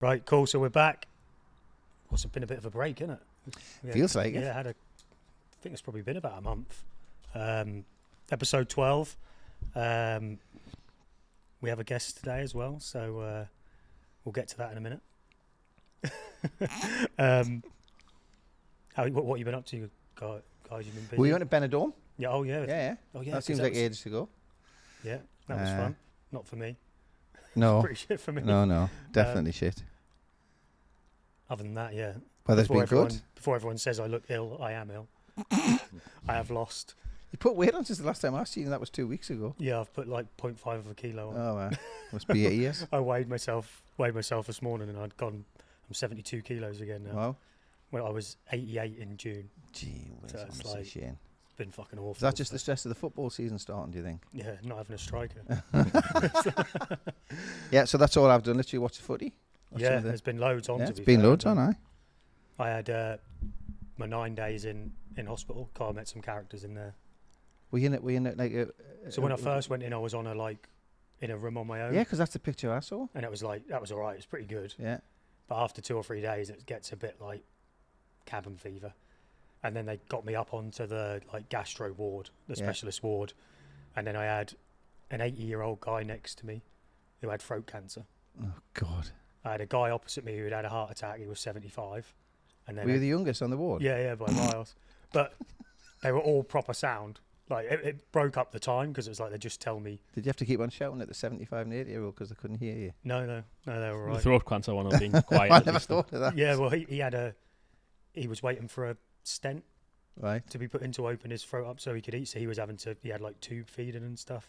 Right, cool. So we're back. It's been a bit of a break, isn't it? Feels like it. Yeah, I think it's probably been about a month. Episode 12. We have a guest today as well, so we'll get to that in a minute. What you been up to, guys? You've been busy? Were you on to Benidorm? Yeah. Oh yeah. Yeah. Oh yeah. That seems like ages ago. Yeah, that was fun. Not for me. No. Pretty shit for me. No. Definitely shit. Other than that, yeah. Weather's been good. Before everyone says I look ill, I am ill. I have lost. You put weight on since the last time I seen you, and that was 2 weeks ago. Yeah, I've put like 0.5 of a kilo on. Oh, wow. Must be 8 years. I weighed myself this morning, and I'm 72 kilos again now. Wow. Well, I was 88 in June. Gee whiz, So it's honestly, Shane. It's been fucking awful. Is that just the stress of the football season starting, do you think? Yeah, not having a striker. Yeah, so that's all I've done. Literally watch the footy. Yeah, there's been loads on. Yeah, to it's be been fair. loads on, aye. I had my 9 days in hospital. Carl met some characters in there. Were you in it like? So when I first went in, I was on in a room on my own. Yeah, because that's the picture I saw. And it was like, that was all right. It's pretty good. Yeah. But after 2 or 3 days, it gets a bit like cabin fever. And then they got me up onto the gastro ward, the specialist ward. And then I had an 80-year-old guy next to me who had throat cancer. Oh, God. I had a guy opposite me who had had a heart attack. He was 75. And then Were you the youngest on the ward? Yeah, by miles. But they were all proper sound. Like, it broke up the time because it was like they just tell me. Did you have to keep on shouting at the 75 and 80-year-old because they couldn't hear you? No, they were all right. The throat cancer one of being quiet. I never thought of that. Yeah, well, he was waiting for a stent Right. to be put in to open his throat up so he could eat. So he had like tube feeding and stuff.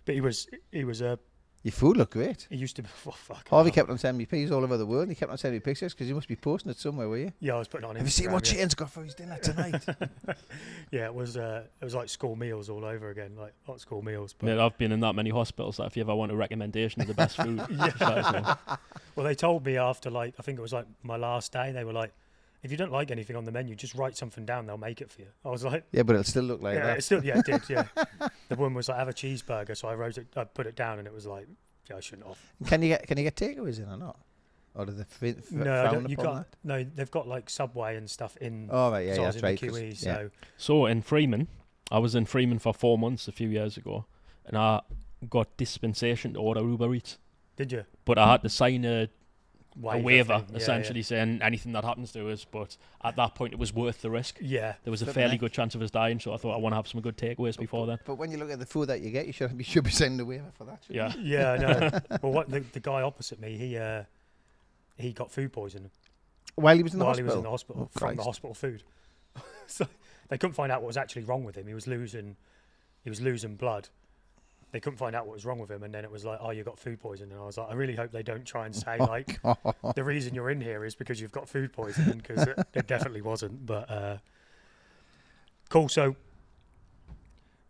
But he was Your food looked great. he used to be, oh, fuck. Harvey kept on sending me pictures all over the world. He kept on sending me pictures because you must be posting it somewhere, were you? Yeah, I was putting it on Instagram. Have you seen what yeah. Shane's got for his dinner tonight? Yeah, it was like school meals all over again, like hot school meals. But Mate, I've been in that many hospitals that if you ever want a recommendation of the best food, shout us know. well, they told me after I think it was like my last day, they were like, if you don't like anything on the menu, just write something down. They'll make it for you. I was like, Yeah, but it'll still look like yeah, that. it did. Yeah. The woman was like, have a cheeseburger, so I put it down, and it was like, yeah, I shouldn't have. Can you get takeaways in or not? Or do they frown upon that? No, they've got like Subway and stuff in. Oh, right, yeah, so I was that's right. in the QE, so So in Freeman, I was in Freeman for 4 months a few years ago, and I got dispensation to order Uber Eats. did you? But I had to sign a waiver thing, essentially saying anything that happens to us, but at that point it was worth the risk. Yeah. There was a Flipping fairly heck. good chance of us dying, so I thought I want to have some good takeaways before then. But when you look at the food that you get, you should be sending a waiver for that. Yeah. Yeah, I know. Well, what the guy opposite me, he got food poisoning While he was in the while hospital? he was in the hospital Oh, from the Christ. hospital food. So they couldn't find out what was actually wrong with him. He was losing blood. They couldn't find out what was wrong with him, and then it was like, oh, you got food poisoning. And I was like, I really hope they don't try and say the reason you're in here is because you've got food poisoning, because it definitely wasn't. But cool. So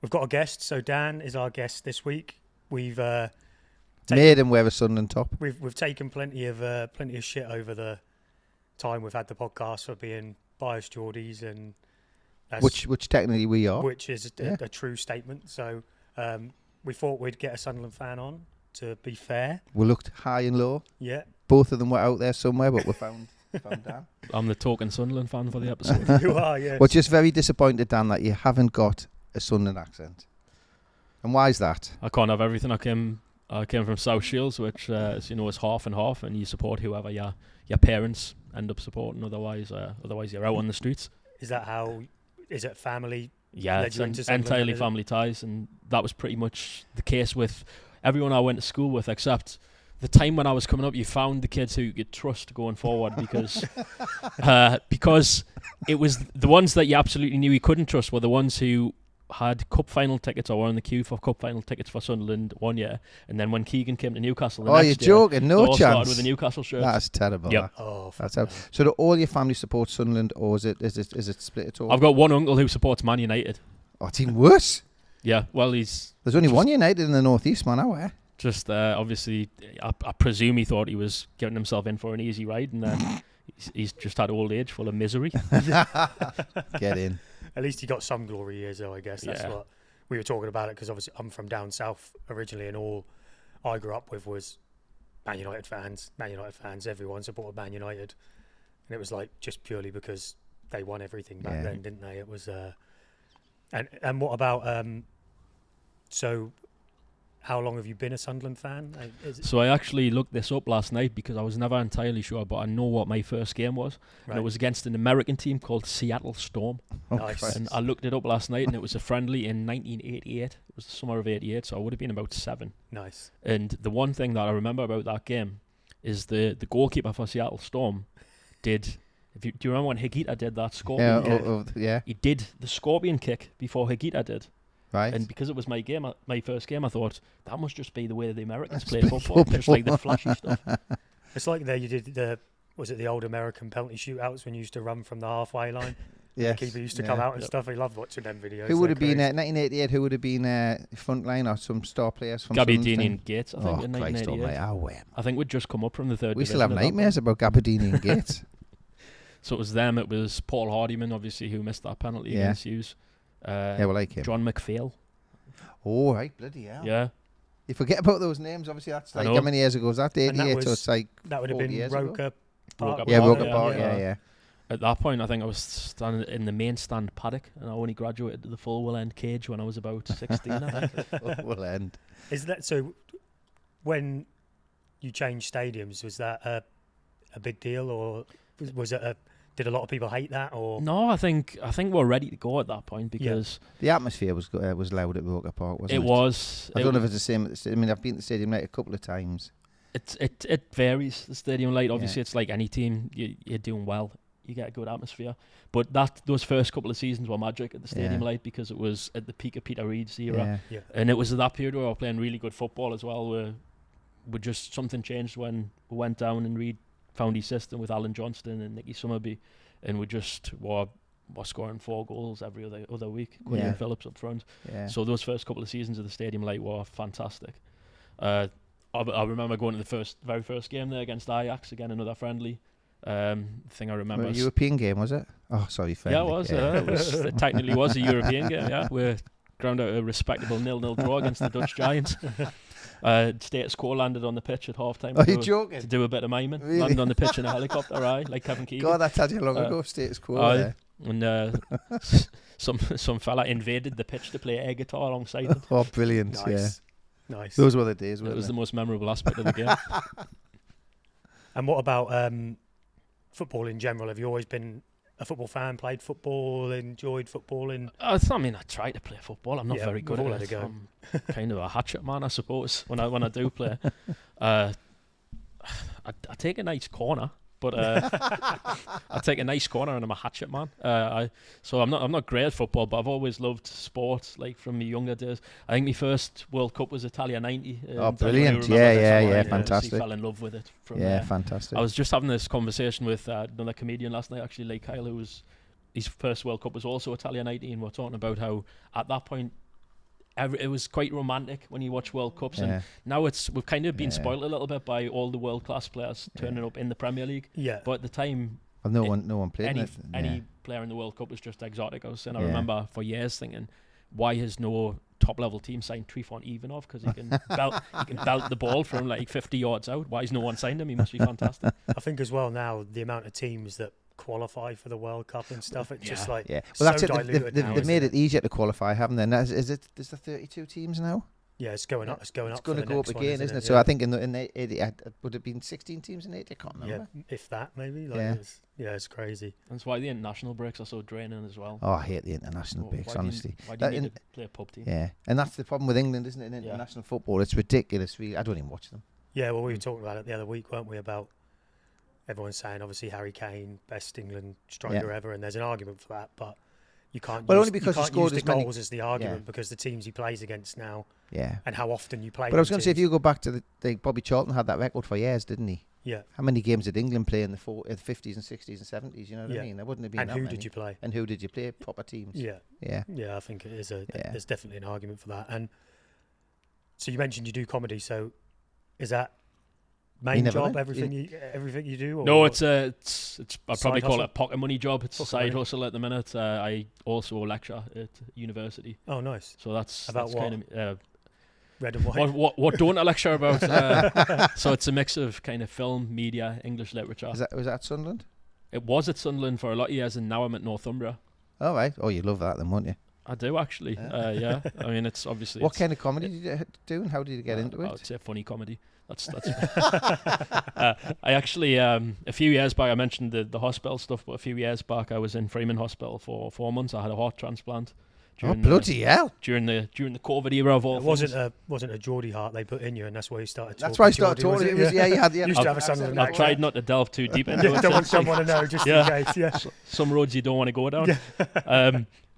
we've got a guest. So Dan is our guest this week. We've Made him wear a Sunderland top. we've taken plenty of shit over the time we've had the podcast for being biased Geordies, and that's, Which technically we are. which is a true statement. So we thought we'd get a Sunderland fan on to be fair. We looked high and low. Yeah. Both of them were out there somewhere, but we found Dan. I'm the token Sunderland fan for the episode. You are, yeah. We're just very disappointed, Dan, that you haven't got a Sunderland accent. And why is that? I can't have everything. I came from South Shields, which is half and half, and you support whoever your parents end up supporting. Otherwise you're out on the streets. Is that how? Is it family? Yeah, led it's you into Sunderland, entirely is it? family ties, and that was pretty much the case with everyone I went to school with, except the time when I was coming up, you found the kids who you could trust going forward because it was the ones that you absolutely knew you couldn't trust were the ones who had cup final tickets or were in the queue for cup final tickets for Sunderland one year, and then when Keegan came to Newcastle, the Oh, next you're year, joking? they No all started chance. with the Newcastle shirts. That's terrible. Yep. That. Oh, That's fuck terrible. no. So do all your family support Sunderland, or is it split at all? I've got one uncle who supports Man United. Oh, it's even worse. Yeah, well, he's There's only one United in the northeast, man. Aware. just obviously, I presume he thought he was getting himself in for an easy ride, and then he's just had old age full of misery. Get in. At least he got some glory years, though. I guess that's Yeah. what we were talking about it, because obviously I'm from down south originally, and all I grew up with was Man United fans, everyone supported Man United, and it was like just purely because they won everything back then, didn't they? It was and what about so how long have you been a Sunderland fan? So I actually looked this up last night because I was never entirely sure, but I know what my first game was. Right. And it was against an American team called Seattle Storm. Nice. And I looked it up last night, and it was a friendly in 1988. It was the summer of 88, so I would have been about 7. Nice. And the one thing that I remember about that game is the goalkeeper for Seattle Storm did... do you remember when Higuita did that scorpion kick? He did the scorpion kick before Higuita did. Right. And because it was my first game, I thought that must just be the way the Americans play football, just like the flashy stuff. It's like you did the old American penalty shootouts when you used to run from the halfway line? Yes. The keeper used to come out and stuff. I loved watching them videos. Who would have been 1988? Who would have been front line or some star players from Gabbiadini and Gates, I think, in Christ 1988. I think we'd just come up from the third division. We still have nightmares about Gabbiadini and Gates. So it was them. It was Paul Hardyman, obviously, who missed that penalty against Hughes. Like him. John McPhail. Oh, right, bloody hell. Yeah. You forget about those names, obviously. That's like, how many years ago was that? 88, so it's like that would have been Roker Park. Roker Park, yeah. At that point, I think I was standing in the main stand paddock, and I only graduated to the full Will-End cage when I was about 16, I think. Will-End. Is that so? When you changed stadiums, was that a big deal, or was it did a lot of people hate that? Or no, I think we're ready to go at that point because the atmosphere was loud at Roker Park, wasn't it? It was. I don't know if it's the same. I mean, I've been to the stadium like a couple of times. It varies. The stadium light, obviously, it's like any team. You're doing well, you get a good atmosphere. But those first couple of seasons were magic at the stadium light because it was at the peak of Peter Reid's era, and it was at that period where we were playing really good football as well. Where just something changed when we went down and Reid found his system with Alan Johnston and Nicky Summerby, and we just were scoring 4 goals every other week. Quinn Phillips up front. Yeah. So those first couple of seasons of the stadium light were fantastic. I remember going to the very first game there against Ajax, again another friendly. Thing I remember. A European game, was it? Oh, sorry, friendly. Yeah, it was. It technically was a European game. Yeah, we ground out a respectable 0-0 draw against the Dutch Giants. Status Quo landed on the pitch at half time. Are you joking? To do a bit of miming. Really? Landed on the pitch in a helicopter, like Kevin Keegan. God, that's how long ago, Status Quo there. And some fella invaded the pitch to play air guitar alongside him. Oh, brilliant. Nice. Yeah. Nice. Those were the days, weren't It was they? the most memorable aspect of the game. And what about football in general? Have you always been a football fan, played football, enjoyed footballing? I try to play football. I'm not very good at it. I'm kind of a hatchet man, I suppose, when I do play. I take a nice corner, but I take a nice corner and I'm a hatchet man. So I'm not great at football, but I've always loved sport, like from my younger days. I think my first World Cup was Italia 90. Oh, brilliant. Yeah, fantastic. I fell in love with it from there. Yeah, fantastic. I was just having this conversation with another comedian last night, actually, like Kyle, who was his first World Cup was also Italia 90, and we're talking about how at that point it was quite romantic when you watch World Cups, and now we've kind of been spoiled a little bit by all the world class players turning up in the Premier League. Yeah, but at the time, no one played any player in the World Cup was just exotic. I remember for years thinking, why has no top level team signed Trifon Ivanov? Because he can belt the ball from like 50 yards out. Why has no one signed him? He must be fantastic. I think as well now the amount of teams that qualify for the World Cup and stuff, it's just like well, so that's it. Diluted now, they've made it easier to qualify, haven't they? Is there 32 teams now? Yeah, it's going up. It's going up. It's going to go up again, isn't it? Yeah. So I think in 80, would it have been 16 teams in 80? I can't remember. Yeah, if that maybe. It's crazy. That's why the international breaks are so draining as well. Oh, I hate the international breaks, honestly. Why do you need to play a pub team? Yeah, and that's the problem with England, isn't it? In international football, it's ridiculous. I don't even watch them. Yeah, well, we were talking about it the other week, weren't we? About everyone's saying obviously Harry Kane, best England striker ever, and there's an argument for that, but you can't. Well, only because he scored use the goals as the argument because the teams he plays against now. Yeah. And how often you play. But I was going to say, if you go back to Bobby Charlton had that record for years, didn't he? Yeah. How many games did England play in the 50s and 60s and 70s? You know what I mean? There wouldn't have been. And that who many. did you play? And who did you play? Proper teams. Yeah. Yeah. Yeah, I think it is there's definitely an argument for that. And so you mentioned you do comedy. So is that main job? Everything you do? Or no, it's I'd probably call it a pocket money job. It's a side hustle at the minute. I also lecture at university. Oh, nice. So that's about what? kind of red and white. What don't I lecture about? So it's a mix of kind of film, media, English literature. Was that Sunderland? It was at Sunderland for a lot of years, and now I'm at Northumbria. Oh, right. Oh, you love that then, won't you? I do actually. Yeah. I mean, it's obviously. What kind of comedy did you do, and how did you get into I it? would say funny comedy. That's. I actually a few years back I mentioned the hospital stuff, but a few years back I was in Freeman Hospital for 4 months. I had a heart transplant. Oh, bloody hell! During the COVID era of all things. It wasn't a Geordie heart they put in you, and that's why you started. That's why I started Geordie, talking. You used to have a Sunderland. I've tried not to delve too deep into it. Don't want someone to know, just in case. Yeah. Some roads you don't want to go down.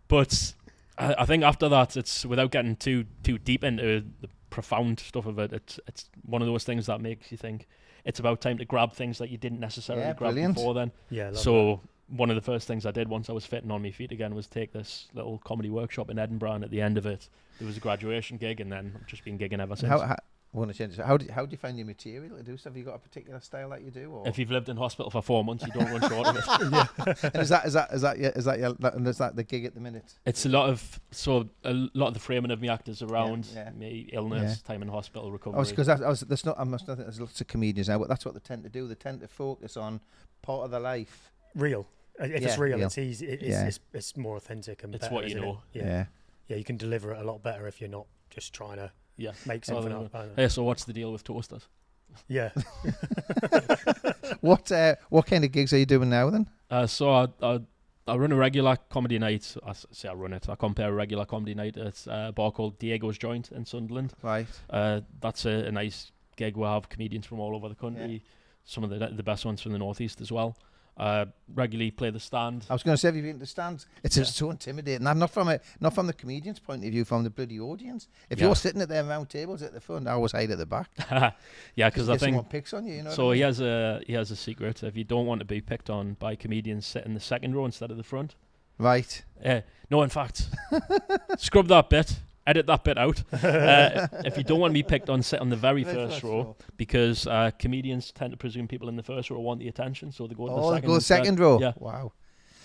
But I think after that, it's without getting too deep into the profound stuff of it. It's one of those things that makes you think it's about time to grab things that you didn't necessarily grab before then. Yeah. So one of the first things I did once I was fitting on my feet again was take this little comedy workshop in Edinburgh, and at the end of it, there was a graduation gig, and then I've just been gigging ever since. How do you find your material to do stuff? Have you got a particular style that you do? Or? If you've lived in hospital for 4 months, you don't run short of it. And is that the gig at the minute? It's a lot of the framing of my act is around me illness, time in hospital, recovery. Because I must think there's lots of comedians now, but that's what they tend to do. They tend to focus on part of their life. Real. If it's real, it's easy. It's more authentic and it's better, what you know. Yeah, you can deliver it a lot better if you're not just trying to make something up. Hey, so what's the deal with toasters? Yeah. What kind of gigs are you doing now then? So I run a regular comedy night. I say I run it. I compare a regular comedy night at a bar called Diego's Joint in Sunderland. Right. That's a nice gig. We'll have comedians from all over the country. Yeah. Some of the best ones from the northeast as well. Regularly play the stand. I was going to say, have you been to the stands? It's so intimidating. And not from the comedian's point of view, from the bloody audience. If you're sitting at their round tables at the front, I always hide at the back. Yeah, because I think someone picks on you. You know. So he has a secret. If you don't want to be picked on by comedians, sit in the second row instead of the front. Right. No, in fact, scrub that bit. Edit that bit out. If you don't want to be picked on, sit on the very first row, because comedians tend to presume people in the first row want the attention, so they go to the second. Go the second row. Yeah. Wow.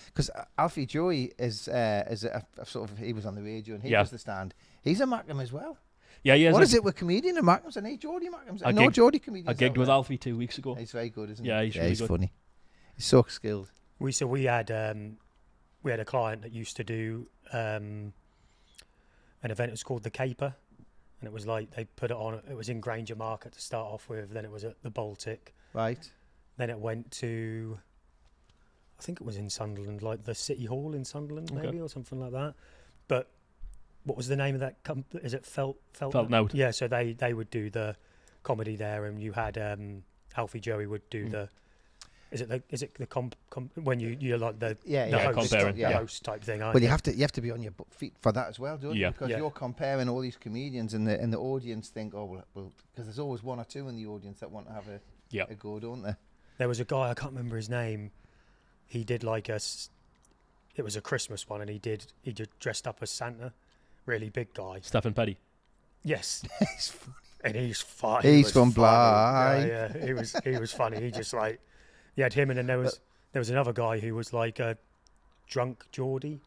Because Alfie Joey is a sort of, he was on the radio and he does the stand. He's a Mackem as well. Yeah, he is. What is it with comedian and Mackems and Geordie Mackems? Geordie comedians. I gigged with Alfie 2 weeks ago. He's very good, isn't he? Yeah, he's really good. Funny. He's so skilled. We had a client that used to do an event. It was called the Caper, and it was like they put it on. It was in Granger Market to start off with. Then it was at the Baltic. Right. Then it went to, I think it was in Sunderland, like the City Hall in Sunderland, maybe, or something like that. But what was the name of that company? Is it Felt Note? Yeah. So they would do the comedy there, and you had Alfie Joey would do the. Is it the when you're like the host type thing? Well, you have to be on your feet for that as well, don't you? Because you're comparing all these comedians, and the audience think, well, because there's always one or two in the audience that want to have a go, don't they? There was a guy, I can't remember his name. He did it was a Christmas one, and he just dressed up as Santa, really big guy. Stephen Petty. Yes. He's funny. And he's funny. He's from Bly. Yeah, he was funny. He just like. You had him, and then there was another guy who was like a drunk Geordie.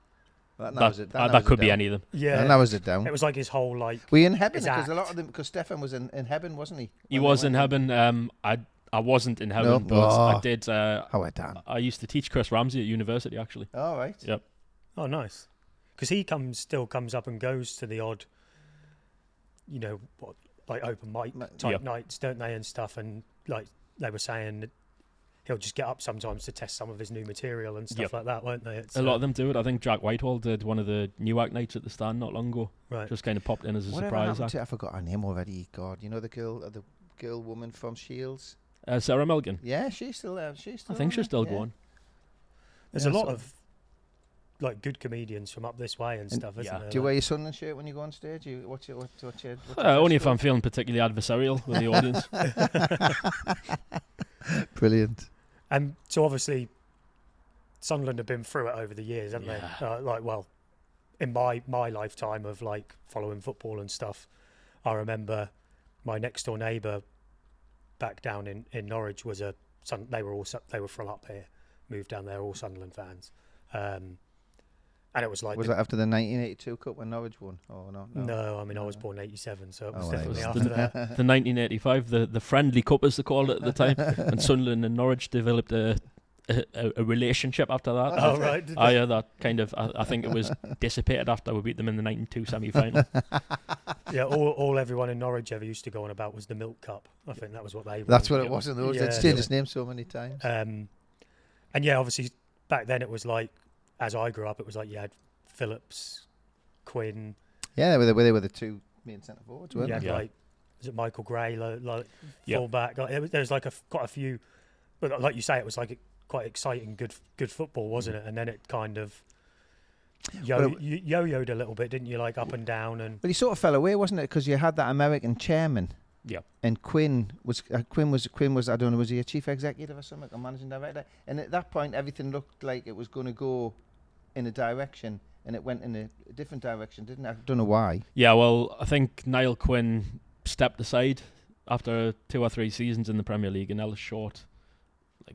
That could be any of them. Yeah, that was it down. It was like his whole like. Were you in heaven? Because a lot of them, because Stefan was in heaven, wasn't he? He was in heaven. I wasn't in heaven, but I did. I used to teach Chris Ramsey at university, actually. Oh right. Yep. Oh nice. Because he still comes up and goes to the odd, like open mic type nights, don't they, and stuff, and like they were saying that he'll just get up sometimes to test some of his new material and stuff like that, won't they? A lot of them do it. I think Jack Whitehall did one of the new act nights at the stand not long ago. Right. Just kind of popped in as a surprise act. I forgot her name already. God, you know the girl woman from Shields? Sarah Milligan. Yeah, she's still there. I think she's still going. There's a lot of like good comedians from up this way and stuff, isn't there? Do you wear your Sunderland shirt when you go on stage? What's your only if I'm feeling particularly adversarial with the audience. Brilliant. And so obviously Sunderland have been through it over the years, haven't they? In my lifetime of like following football and stuff, I remember my next door neighbour back down in Norwich was they were from up here, moved down there, all Sunderland fans, And it was like... Was that after the 1982 Cup when Norwich won? Oh, no. No, I mean, I was born in 87, so it was definitely it was after that. The 1985, the friendly cup, as they called it at the time, and Sunderland and Norwich developed a relationship after that. Oh, right. Yeah, that kind of, I think it was dissipated after we beat them in the 92 semi-final. Yeah, all everyone in Norwich ever used to go on about was the Milk Cup. I think that was what they were. That's what it was in those. It's changed its name so many times. And yeah, obviously, back then it was like, as I grew up, it was like you had Phillips, Quinn. Yeah, they were the two main centre forwards, weren't they? Like, was it Michael Gray, like fullback? Like, there was like quite a few, but like you say, it was like quite exciting, good football, wasn't it? And then it kind of yo-yoed a little bit, didn't you? Like up and down, and but he sort of fell away, wasn't it? Because you had that American chairman. Yeah. And Quinn was I don't know, was he a chief executive or something, or managing director? And at that point, everything looked like it was going to go in a direction, and it went in a different direction, didn't it? I don't know why. Yeah, well, I think Niall Quinn stepped aside after 2 or 3 seasons in the Premier League, and Ellis Short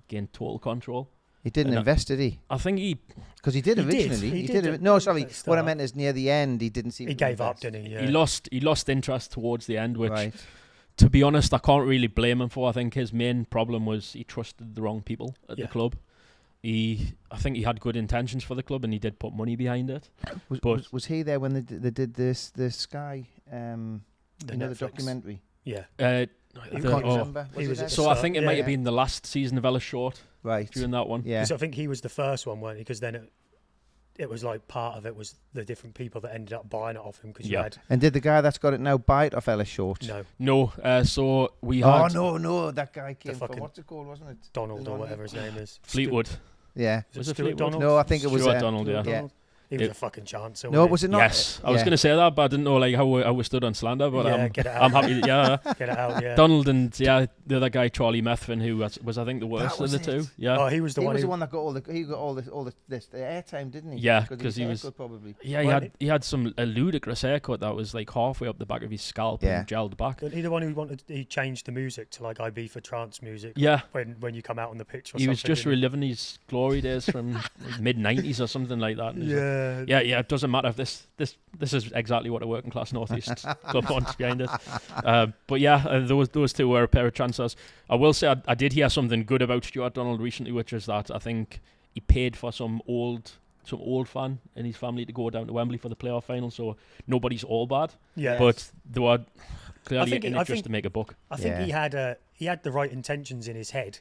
gained total control. He didn't invest, did he? I think because he did originally. He did. No, sorry. What I meant is near the end, he didn't seem. He gave up, didn't he? Yeah. He lost interest towards the end, which, to be honest, I can't really blame him for. I think his main problem was he trusted the wrong people at the club. I think he had good intentions for the club, and he did put money behind it. Was he there when they did the Sky, the documentary? Yeah. I can't remember. I think it might have been the last season of Ellis Short. Right. During that one. Yeah. Because I think he was the first one, weren't he? Because then it was like part of it was the different people that ended up buying it off him. Cause you had. And did the guy that's got it now buy it off Ellis Short? No. So we had. Oh, no. That guy came from, what's it called, wasn't it? Donald or whatever his name is. Fleetwood. Yeah. Was it Stuart Donald? No, I think it was Stuart Donald, yeah. He was a fucking chance. No, was it not? Yes, I was going to say that, but I didn't know how we stood on slander. But get it out. I'm happy. Get it out. Yeah. Donald and the other guy, Charlie Methven, who was I think the worst of the two. Yeah. Oh, he was the one that got all the airtime, didn't he? Yeah, because he was probably. Yeah, he had a ludicrous haircut that was like halfway up the back of his scalp and gelled back. He the one who he changed the music to like IB for trance music. Yeah. When you come out on the pitch. He was just reliving his glory days from mid '90s or something like that. Yeah. It doesn't matter if this is exactly what a working class northeast club wants behind it. But those two were a pair of transfers. I will say I did hear something good about Stuart Donald recently, which is that I think he paid for some old fan in his family to go down to Wembley for the playoff final, so nobody's all bad. Yeah. But they were clearly in it just to make a buck. I think he had the right intentions in his head,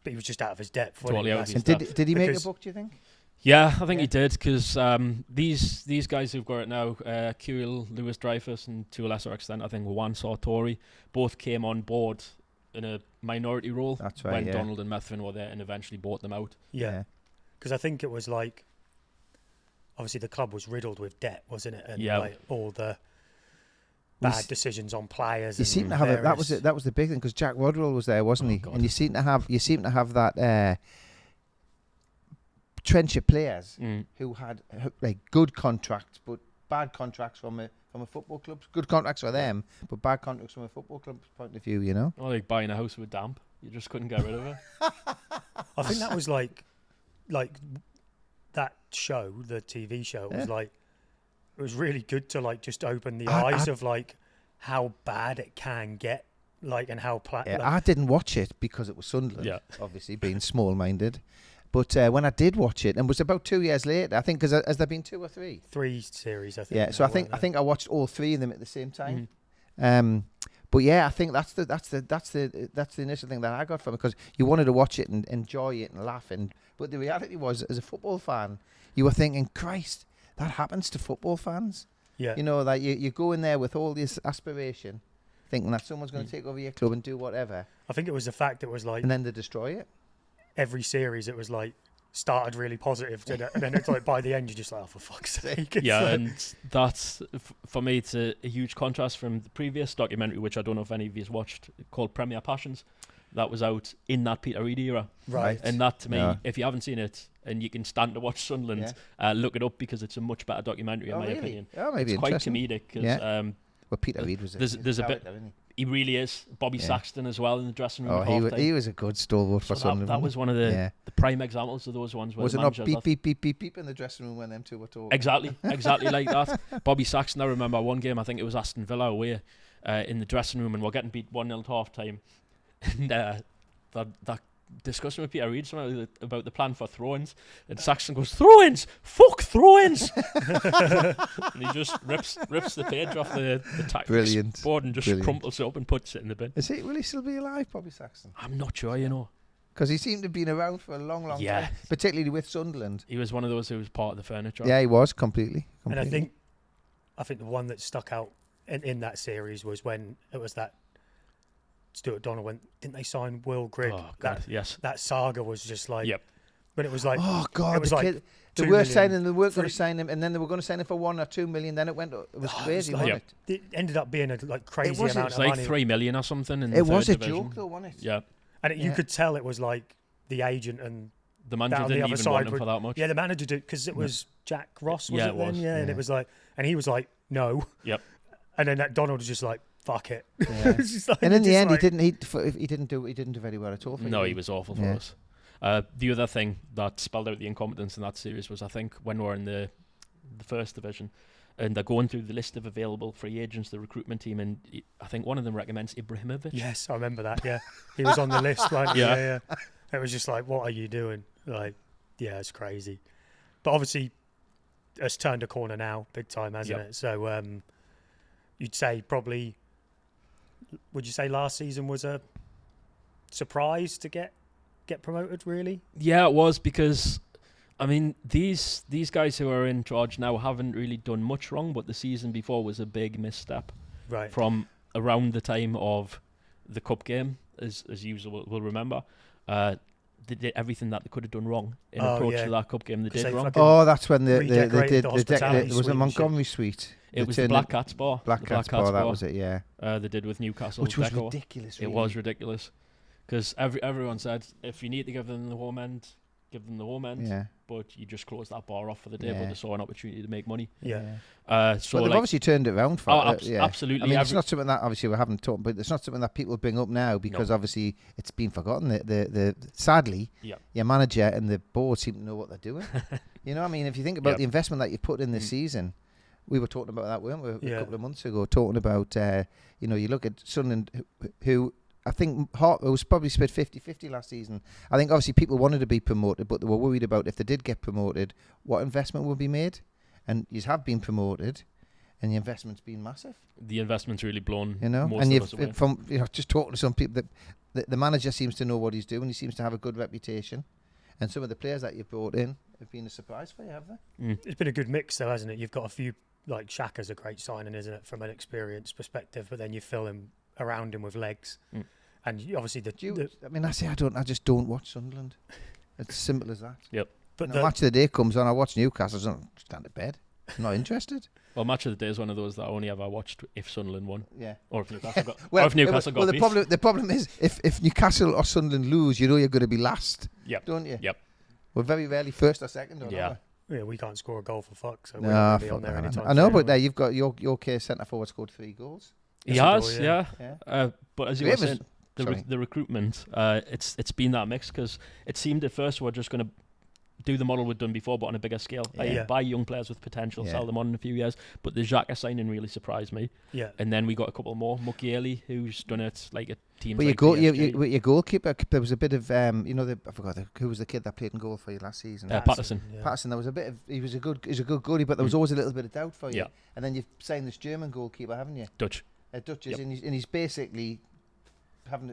but he was just out of his depth. Totally out of his depth. Did he make a book, do you think? Yeah, I think he did, because these guys who've got it now, Kirill Lewis-Dreyfus, and to a lesser extent, I think Juan Sartori, both came on board in a minority role when Donald and Methven were there, and eventually bought them out. Yeah, because I think it was like, obviously the club was riddled with debt, wasn't it? And like all the bad decisions on players. You seem to have it. That was the big thing, because Jack Rodwell was there, wasn't he? God. And you seem to have that. Trench of players who had like good contracts but bad contracts from a football club. Good contracts for them, but bad contracts from a football club's point of view, you know. Or like buying a house with damp. You just couldn't get rid of it. I think that was like that show, the TV show. It was like it was really good to like just open the eyes of like how bad it can get, like, and how I didn't watch it because it was Sunderland, obviously being small-minded. But when I did watch it, and it was about 2 years later, I think, because has there been 2 or 3? 3 series, I think. Yeah, so I think I watched all 3 of them at the same time. But yeah, I think that's the initial thing that I got from it, because you wanted to watch it and enjoy it and laugh. But the reality was, as a football fan, you were thinking, Christ, that happens to football fans. Yeah, you know, like you go in there with all this aspiration, thinking that someone's going to take over your club and do whatever. I think it was the fact it was like, and then they destroy it. Every series, it was like started really positive, and then it's like by the end you're just like, oh, for fuck's sake. And that's for me, it's a huge contrast from the previous documentary, which I don't know if any of you has watched, called Premier Passions. That was out in that Peter Reid era, right? And that, to me, if you haven't seen it and you can stand to watch Sunderland, look it up, because it's a much better documentary in my opinion. Oh, maybe it's quite comedic. Well, Peter Reid was there's a bit. He really is. Bobby Saxton as well in the dressing room. Oh, he was a good stalwart for Sunderland. That was one of the prime examples of those ones. Where Was the it not manager beep, beep, beep, beep, beep in the dressing room when them two were talking? Exactly like that. Bobby Saxton, I remember one game, I think it was Aston Villa away, in the dressing room, and we're getting beat 1-0 at half time. And that discussion with Peter Reid about the plan for throw-ins, and Saxton goes, "Throw-ins, fuck throw-ins," and he just rips the page off the tactics board and just crumples it up and puts it in the bin. Will he still be alive, Bobby Saxton? I'm not sure, you know, because he seemed to have been around for a long time, particularly with Sunderland. He was one of those who was part of the furniture. Yeah, he was completely. And I think the one that stuck out in that series was when it was that Stuart Donald went, didn't they sign Will Grigg? Oh, God, yes. That saga was just like, yep. But it was like, oh God, it was like they were signing, they weren't going to sign him, and then they were going to sign him for 1 or 2 million. Then it was crazy, wasn't it? It ended up being a crazy amount of money. It was like 3 million or something. In it was a division. joke, though, wasn't it? Yeah, and you could tell it was like the agent and the manager didn't even want him for that much. Yeah, the manager did, because it was Jack Ross, was yeah, it then? Yeah, and it was like, and he was like, no. Yep. And then that Donald was just like, fuck it. Yeah. It was just like, and in the end, he didn't do very well at all. No, he was awful for us. The other thing that spelled out the incompetence in that series was, I think, when we were in the first division, and they're going through the list of available free agents, the recruitment team, and I think one of them recommends Ibrahimovic. Yes, I remember that. Yeah, he was on the list, right? Yeah. It was just like, what are you doing? Like, yeah, it's crazy. But obviously, it's turned a corner now, big time, hasn't it? So, you'd say probably. Would you say last season was a surprise to get promoted, really? Yeah, it was, because I mean these guys who are in charge now haven't really done much wrong, but the season before was a big misstep. Right. From around the time of the cup game, as you will remember, they did everything that they could have done wrong in approach to that cup game. They did wrong. Oh, that's when they did the was a Montgomery suite. It was the Black Cats bar. Black Cats bar, that was it, yeah. They did with Newcastle. Which was ridiculous, really. It was ridiculous. Because everyone said, if you need to give them the home end, give them the home end. Yeah. But you just close that bar off for the day, but they saw an opportunity to make money. Yeah. So they've obviously turned it around for absolutely. I mean, it's not something that obviously we haven't talked, but it's not something that people bring up now, because obviously it's been forgotten. Sadly, your manager and the board seem to know what they're doing. You know, I mean, if you think about the investment that you put in this season, we were talking about that, weren't we, a couple of months ago, talking about, you look at Sunderland, who I think it was probably split 50-50 last season. I think obviously people wanted to be promoted, but they were worried about if they did get promoted, what investment would be made. And you have been promoted, and the investment's been massive. The investment's really blown, most and of us away. From just talking to some people, the manager seems to know what he's doing. He seems to have a good reputation, and some of the players that you've brought in have been a surprise for you, have they? It's been a good mix, though, hasn't it? You've got a few, like Xhaka's a great signing, isn't it, from an experience perspective, but then you fill him around him with legs. And obviously I just don't watch Sunderland. It's as simple as that. Yep. But the match of the day comes on, I watch Newcastle, I don't stand at bed. I'm not interested. Well, match of the day is one of those that I only ever watched if Sunderland won. Yeah. Or if Newcastle got beat. The problem is if Newcastle or Sunderland lose, you know you're going to be last. Yep. Don't you? Yep. We're very rarely first or second. Yeah, we can't score a goal for fuck, so we're not going to be on there anytime soon. I know, but there you've got your case centre forward scored 3 goals. He has, yeah. But as you were saying, the recruitment, it's been that mix, because it seemed at first we're just going to do the model we've done before, but on a bigger scale. Buy young players with potential, sell them on in a few years. But the Xhaka signing really surprised me. Yeah. And then we got a couple more. Mukiele, who's done it like a team. But your goalkeeper, there was a bit of I forgot who was the kid that played in goal for you last season. Patterson. Yeah. Patterson. There was a bit of he's a good goalie, but there was always a little bit of doubt for you. Yeah. And then you've signed this German goalkeeper, haven't you? Dutch. Dutch, and he's basically.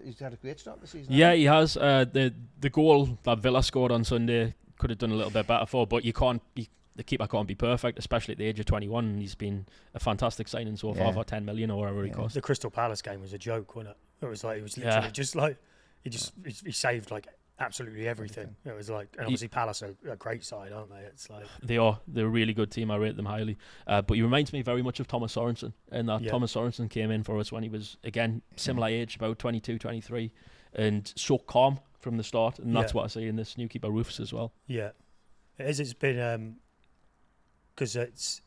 He's had a great start this season. Yeah, he has. The goal that Villa scored on Sunday could have done a little bit better for, but the keeper can't be perfect, especially at the age of 21. He's been a fantastic signing so far for 10 million or whatever he cost. The Crystal Palace game was a joke, wasn't it? It was like, it was literally just like he saved like absolutely everything. It was like, and obviously Palace are a great side, aren't they? It's like they're a really good team. I rate them highly. But he reminds me very much of Thomas Sorensen, and that Thomas Sorensen came in for us when he was again similar age, about 22, 23, and so calm from the start, and that's what I see in this new keeper Roofs as well. Yeah, it is. It's been because it's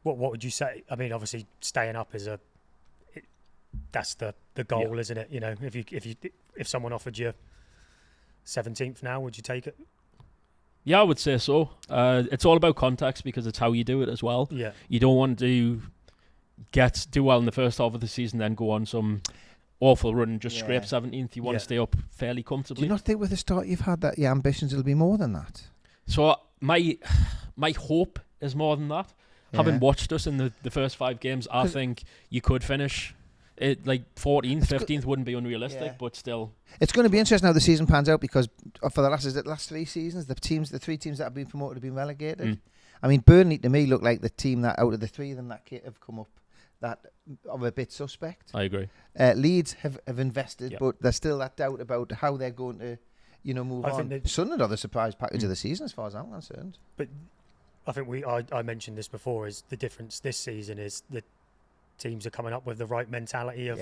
what would you say? I mean, obviously staying up is that's the goal, isn't it? You know, if someone offered you 17th now, would you take it? Yeah, I would say so. It's all about context because it's how you do it as well. Yeah. You don't want to do well in the first half of the season, then go on some awful run and just scrape 17th. You want to stay up fairly comfortably. Do you not think with the start you've had that your ambitions will be more than that? So my hope is more than that. Yeah. Having watched us in the first 5 games, I think you could finish it like 14th, 15th wouldn't be unrealistic, but still. It's going to be interesting how the season pans out because for the last 3 seasons, the 3 teams that have been promoted have been relegated. I mean, Burnley to me look like the team that out of the 3 of them that have come up that are a bit suspect. I agree. Leeds have invested, but there's still that doubt about how they're going to, move on. Sunderland are the surprise package of the season as far as I'm concerned. But I think I mentioned this before, is the difference this season is the teams are coming up with the right mentality of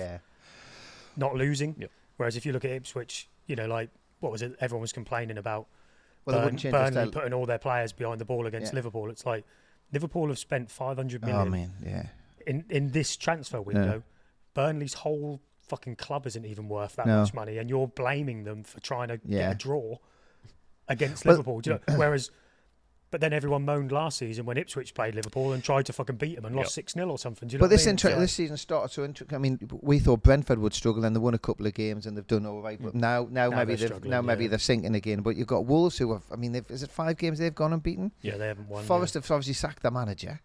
not losing. Yep. Whereas if you look at Ipswich, like, what was it? Everyone was complaining about Burnley putting all their players behind the ball against Liverpool. It's like Liverpool have spent 500 million in this transfer window. Burnley's whole fucking club isn't even worth that much money, and you're blaming them for trying to get a draw against Liverpool. Do you know? Whereas, but then everyone moaned last season when Ipswich played Liverpool and tried to fucking beat them and lost 6-0 or something. Do you know but what I mean? This season started so interesting. I mean, we thought Brentford would struggle, and they won a couple of games and they've done all right. But now maybe they're sinking again. But you've got Wolves who have. I mean, is it 5 games they've gone unbeaten? Yeah, they haven't won. Forest have obviously sacked their manager,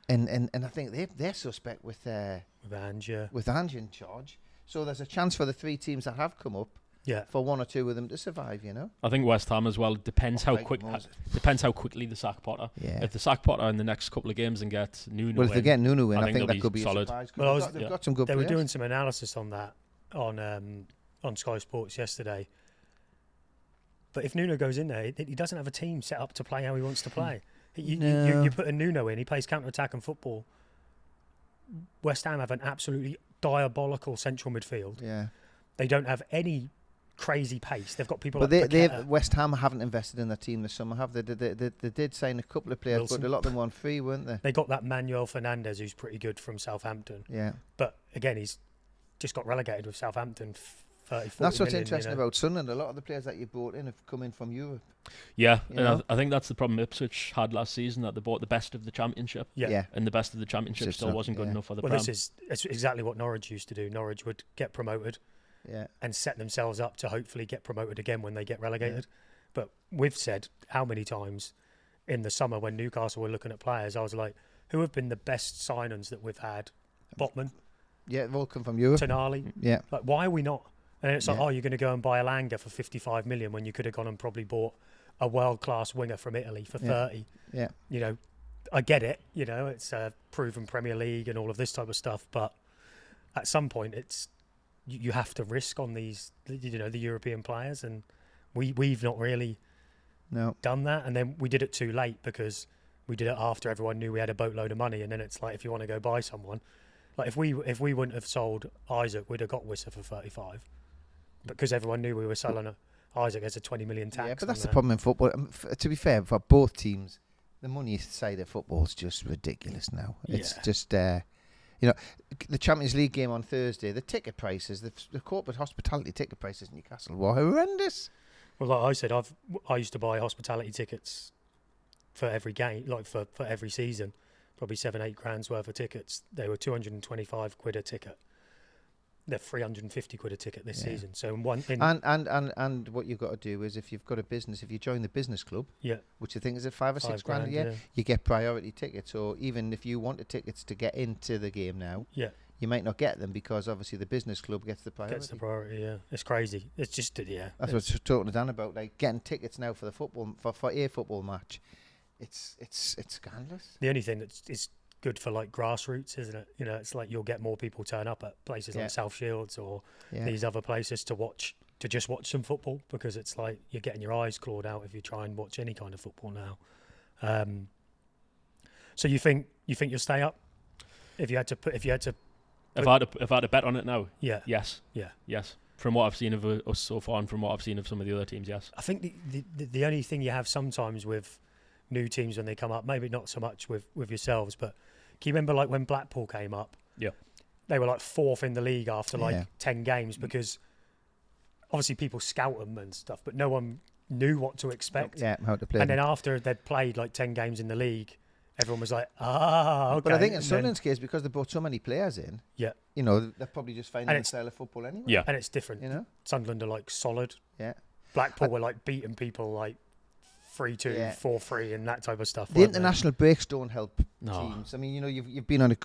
and I think they're suspect with Ange in charge. So there's a chance for the 3 teams that have come up. Yeah, for 1 or 2 of them to survive, I think West Ham as well. Depends how quickly they sack Potter. Yeah. If they sack Potter in the next couple of games and get Nuno, if they get Nuno in, I think that could be solid. A surprise. They've got some good players. They were doing some analysis on that on Sky Sports yesterday. But if Nuno goes in there, he doesn't have a team set up to play how he wants to play. You put a Nuno in, he plays counter-attack and football. West Ham have an absolutely diabolical central midfield. Yeah, they don't have any crazy pace. They've got people. But West Ham haven't invested in their team this summer, have they? They did sign a couple of players, Wilson. But a lot of them were on free, weren't they? They got that Manuel Fernandes, who's pretty good from Southampton. Yeah, but again, he's just got relegated with Southampton. 30, 40 that's what's million, interesting about Sunderland. A lot of the players that you brought in have come in from Europe. Yeah, and I think that's the problem Ipswich had last season, that they bought the best of the Championship. Yeah. And the best of the Championship still wasn't good enough for the Prem. It's exactly what Norwich used to do. Norwich would get promoted and set themselves up to hopefully get promoted again when they get relegated. But we've said how many times in the summer when Newcastle were looking at players, I was like, who have been the best signings that we've had? Botman. Yeah, they've all come from Europe. Tonali. Yeah. Like, why are we not? And it's like, you're going to go and buy Alanga for 55 million when you could have gone and probably bought a world-class winger from Italy for 30. Yeah. I get it. It's a proven Premier League and all of this type of stuff. But at some point, it's you have to risk on these, the European players. And we've not really done that. And then we did it too late because we did it after everyone knew we had a boatload of money. And then it's like, if you want to go buy someone, like if we wouldn't have sold Isaac, we'd have got Wissa for 35. Because everyone knew we were selling Isaac as a 20 million tax. Yeah, but that's the problem in football. To be fair, for both teams, the money side of football is just ridiculous now. It's just, the Champions League game on Thursday, the ticket prices, the corporate hospitality ticket prices in Newcastle were horrendous. Well, like I said, I used to buy hospitality tickets for every game, like for every season, probably 7-8 grand's worth of tickets. They were 225 quid a ticket. They're 350 quid a ticket this season. So and what you've got to do is, if you've got a business, if you join the business club, which I think is at 5 or 6 grand a year, you get priority tickets. Or even if you wanted tickets to get into the game now, you might not get them because obviously the business club gets the priority. It's crazy. It's just That's what I was talking to Dan about, like getting tickets now for the football for a football match. It's scandalous. The only thing is good for like grassroots, isn't it? It's like you'll get more people turn up at places like South Shields or these other places to just watch some football, because it's like you're getting your eyes clawed out if you try and watch any kind of football now. So you think you'll stay up if I had to bet on it now? Yes. From what I've seen of us so far, and from what I've seen of some of the other teams, yes. I think the only thing you have sometimes with new teams when they come up, maybe not so much with yourselves, but can you remember like when Blackpool came up? Yeah. they were like 4th in the league after like Yeah. 10 games because obviously people scout them and stuff, but no one knew what to expect. Yeah, how to play. And them. then after they'd played like 10 games in the league, everyone was like, okay. But I think in And then- Sunderland's case, because they brought so many players in, Yeah. you know, they're probably just finding And the it's- style of football anyway. Yeah. and it's different. You know? Sunderland are like solid. Yeah. Blackpool were like beating people like 3-2, Yeah. 4-3 and that type of stuff. The weren't they? international breaks don't help No. teams. I mean, you know, you've been on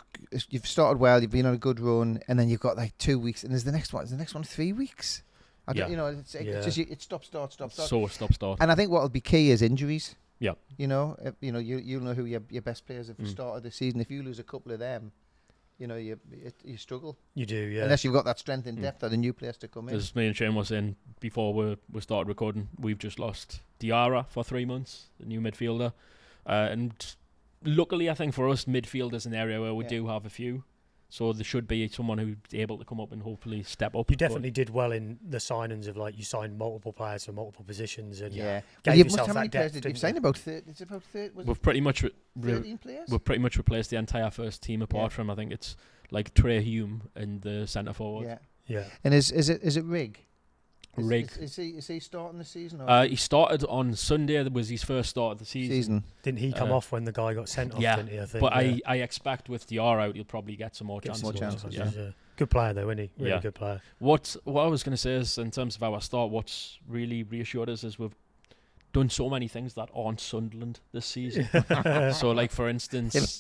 you've started well, you've been on a good run, and then you've got like 2 weeks, and there's the next one. Is the next one 3 weeks? I don't, Yeah. you know, it's Yeah. just it's stop, start. So stop. And I think what will be key is injuries. Yeah. You know, you'll know who your best players have started the season. If you lose a couple of them, you know, you struggle. You do, yeah. Unless you've got that strength in depth or the new players to come in. As me and Shane were saying before we started recording, we've just lost Diarra for 3 months, the new midfielder. And luckily, I think for us, midfield is an area where we do have a few. So there should be someone who's able to come up and hopefully step up. You definitely did well in the signings of like you signed multiple players for multiple positions and Yeah. gave You yourself how many that players depth. did you didn't sign? About 30? It's about 30. Was We've it pretty much 13 players? we've pretty much replaced the entire first team apart from I think it's like Trey Hume and the centre forward. Yeah. Yeah. And is it Rig? Rig. Is he starting the season? Or He started on Sunday. That was his first start of the season. Didn't he come off when the guy got sent off? Yeah, Didn't he, I think? but yeah. I expect with Diarra out, he'll probably get some more Get chances. some more chances, chances, Yeah. yeah. Good player though, isn't he? Really Yeah. good player. What I was going to say is, in terms of our start, what's really reassured us is we've done so many things that aren't Sunderland this season. So, like for instance,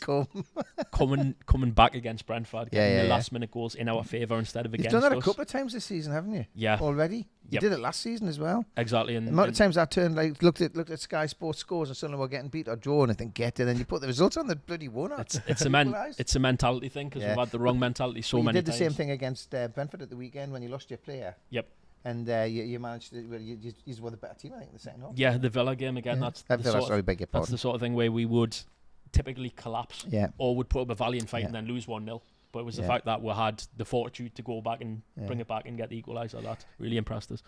coming back against Brentford, getting the last minute goals in our favour instead of You've against done that a us. couple of times this season, haven't you? Yeah, Already. You Yep. did it last season as well. exactly. The And, amount of times I turned looked at Sky Sports scores and suddenly we're getting beat or drawn and then get it, and you put the results on the bloody one. it's a mentality thing because we've had the wrong mentality so you many did the times. same thing against Brentford at the weekend when you lost your player. Yep. And you managed to. Well, you were the better team, I think, in the second half. Yeah, the Villa game again. That's the sort of, sorry, beg your that's pardon. the sort of thing where we would typically collapse Yeah. or would put up a valiant fight Yeah. and then lose 1-0. But it was the Yeah. fact that we had the fortitude to go back and Yeah. bring it back and get the equaliser. That really impressed us.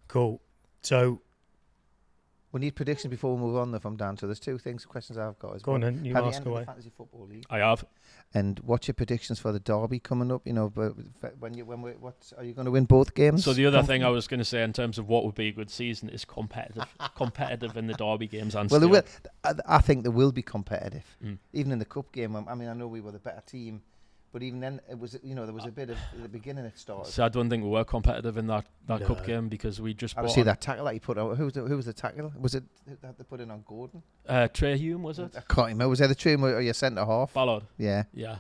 Cool. So We need predictions before we move on, though, from Dan. So there's two questions I've got. go on then, you Have you ask entered away. the Fantasy Football League? I have. And what's your predictions for the derby coming up? You know, but what are you going to win both games? So the other thing I was going to say in terms of what would be a good season is competitive in the derby games. And Well, there still. will. I think there will be competitive, Mm. even in the cup game. I mean, I know we were the better team, but even then, it was there was a bit of at the beginning it started. So I don't think we were competitive in that cup No. game because we just I brought see on, that tackle that he put out. Who was the tackle? Was it that they put in on Gordon? Trey Hume, was it? I can't remember. Was that the trim or your centre half? Ballard. Yeah. Yeah.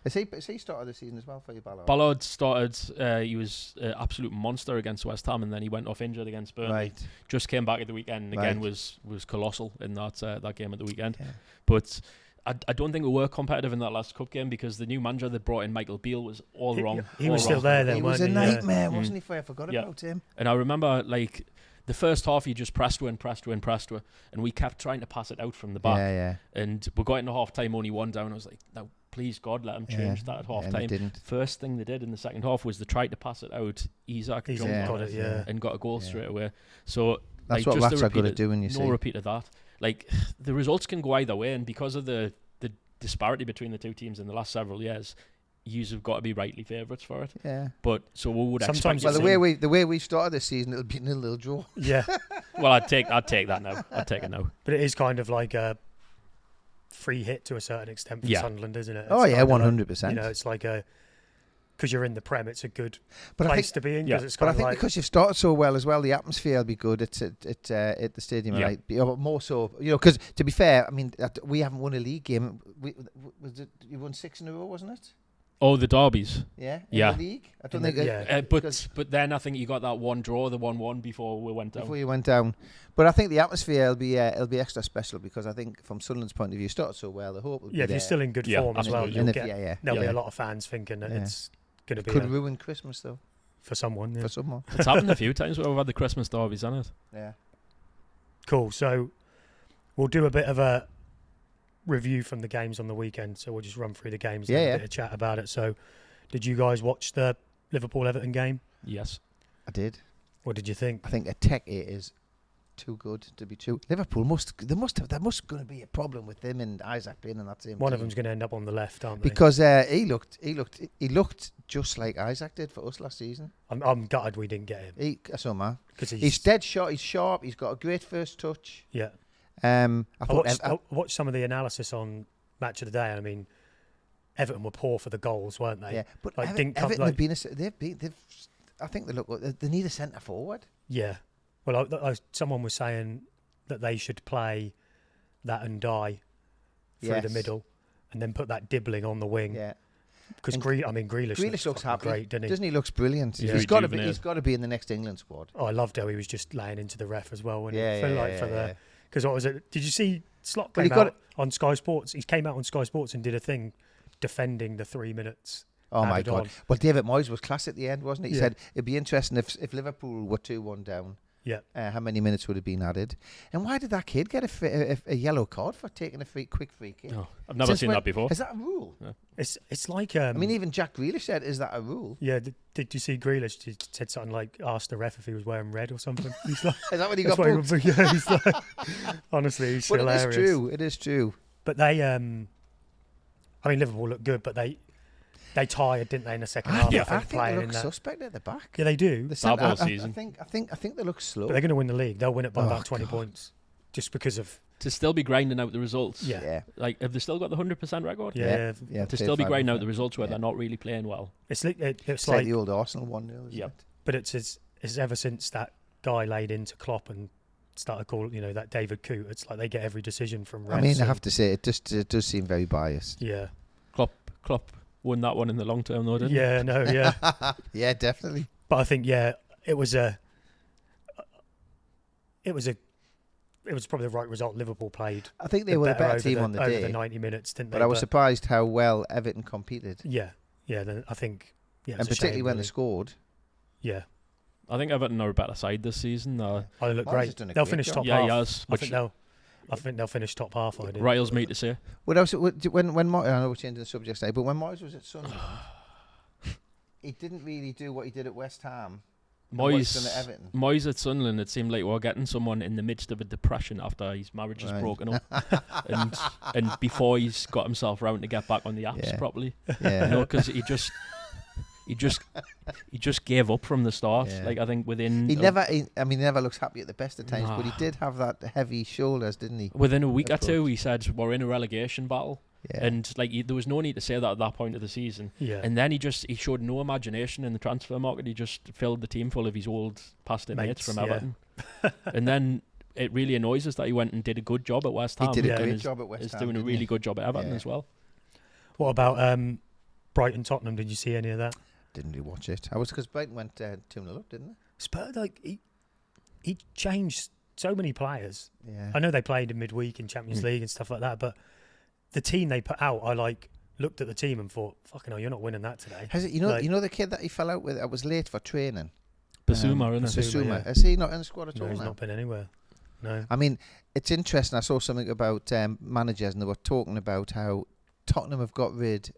Is he started the season as well for you, Ballard? Ballard started, he was an absolute monster against West Ham and then he went off injured against Burnley. Right. Just came back at the weekend and again Right. was colossal in that game at the weekend. Yeah. But I don't think we were competitive in that last cup game because the new manager that brought in, Michael Beale, was all wrong. He all was still wrong. there then, He was weren't a he? Yeah. nightmare, Mm. wasn't he? I forgot Yeah. about him. And I remember like the first half, you just pressed her, and we kept trying to pass it out from the back. Yeah. And we got into half time only one down. I was like, no, please God, let him change that at half And time. he didn't. First thing they did in the second half was they tried to pass it out. Isaac He's jumped Yeah. on got it, it yeah. and got a goal Yeah. straight away. So That's like, what just lads the are good at repeat doing, you no see. repeat of that. Like the results can go either way, and because of the disparity between the two teams in the last several years, yous have got to be rightly favourites for it. Yeah. But so we would Sometimes expect. Well, it's the way we started this season, it'll be a little draw. Yeah, Well, I'd take that now. I'd take it now. but it is kind of like a free hit to a certain extent for Yeah. Sunderland, isn't it? Oh It's yeah, kind of like, 100%. You know, it's like because you're in the Prem, it's a good But I place think, to be in yeah. because it's but kind I of think like because you've started so well as well, the atmosphere will be good at the stadium, Yeah. right? But more so, because to be fair, I mean, we haven't won a league game. You won 6 in a row, wasn't it? Oh, the derbies. Yeah. Yeah. The league. I don't In think. the- yeah. because But then I think you got that one draw, the 1-1 before we went down. before you went down, but I think the atmosphere will be extra special because I think from Sunderland's point of view, you started so well. The hope will be if there. you're still in good Yeah, form as well, absolutely. you'll And if, get, there'll be Yeah. a lot of fans thinking that Yeah. it's going to be Could ruin Christmas though for someone. Yeah. for someone. It's happened a few times where we've had the Christmas derbies, hasn't it? Yeah. Cool. So we'll do a bit of a review from the games on the weekend. So we'll just run through the games and have a bit of chat about it. So did you guys watch the Liverpool Everton game? Yes. I did. What did you think? I think Arteta is too good to be true. Liverpool there must going to be a problem with them and Isaac playing in that same One team. of them's going to end up on the left, aren't they? Because he looked just like Isaac did for us last season. I'm gutted we didn't get him. That's all, man. Because He's dead shot. He's sharp. He's got a great first touch. Yeah. I watched some of the analysis on Match of the Day. I mean, Everton were poor for the goals, weren't they? Yeah, but like, Everton have been. I think they need a centre forward. Yeah. Well, someone was saying that they should play that and die through the middle, and then put that Dibbling on the wing. Yeah. Because Grealish looks happy. Great, doesn't he? Doesn't he? Looks brilliant. Yeah. He's got to be in the next England squad. Oh, I loved how he was just laying into the ref as well. When Yeah. Because what was it? Did you see Slot came out on Sky Sports? He came out on Sky Sports and did a thing defending the 3 minutes. Oh my God! On. Well, David Moyes was class at the end, wasn't he? He Yeah. said it'd be interesting if Liverpool were 2-1 down. Yeah. How many minutes would have been added? And why did that kid get a yellow card for taking a quick free kick? No, I've never seen that before. Is that a rule? Yeah. It's like I mean, even Jack Grealish said, "Is that a rule?" Yeah. Did you see Grealish? He said something like, "Asked the ref if he was wearing red or something." He's like, Is that when he that's got why booked? yeah. He's like, honestly, he's But hilarious. it is true. It is true. But they, I mean, Liverpool looked good, but they tired, didn't they, in the second half? I think they playing look in that. suspect at the back. Yeah, they do. All season. I think they look slow. But they're going to win the league. They'll win it by Oh, about 20 God. points, just because of To still be grinding out the results. yeah. Like, have they still got the 100% record? Yeah. To still be grinding out the results where Yeah. they're not really playing well. It's It's like the old Arsenal 1-0. Yep. but it's ever since that guy laid into Klopp and started calling, that David Coote. It's like they get every decision from refs. I mean, I and- have to say, it does seem very biased. Yeah. Klopp won that one in the long term, though, didn't he? Yeah. No. Yeah. Yeah, definitely. But I think it was probably the right result. Liverpool played. I think they were the better over team on the over day. the 90 minutes, didn't they? But I was surprised how well Everton competed. Yeah. Then I think. Yeah. And it's a particularly shame, when they really. scored. Yeah. I think Everton are a better side this season. Oh, they look Moyes great. has done a They'll great finish job. top Yeah, half. he has. I think they'll finish top half. I do. Riles me to say. When Moyes, I know we're changing the subject today, but when Moyes was at Sunderland, he didn't really do what he did at West Ham. and what he's done at Everton. Moyes at Sunderland, it seemed like we were getting someone in the midst of a depression after his marriage is Right. broken up, and before he's got himself round to get back on the apps Yeah. properly. Yeah. Because he just gave up from the start. Yeah. Like, I think within He never looks happy at the best of times, but he Nah. did have that heavy shoulders, didn't he? within a week or Of two, course. he said we're in a relegation battle, Yeah. and like there was no need to say that at that point of the season. Yeah. And then he showed no imagination in the transfer market. He just filled the team full of his old past mates Mates, from yeah. Everton. And then it really annoys us that he went and did a good job at West Ham. He did Yeah. a great and job at West is Ham. doing a didn't really he? good job at Everton Yeah. as well. What about Brighton Tottenham? Did you see any of that? Didn't really watch it. I was because Brighton went 2-0 up, didn't Spurs, like he changed so many players. they? Yeah. I know they played in midweek in Champions League and stuff like that, but the team they put out, I looked at the team and thought, "Fucking hell, you're not winning that today." Has it? You know the kid that he fell out with. I was late for training. Basuma, isn't it? Basuma, Basuma. yeah. Is he not in the squad at No, all he's now? not been anywhere. No. I mean, it's interesting. I saw something about managers, and they were talking about how Tottenham have got rid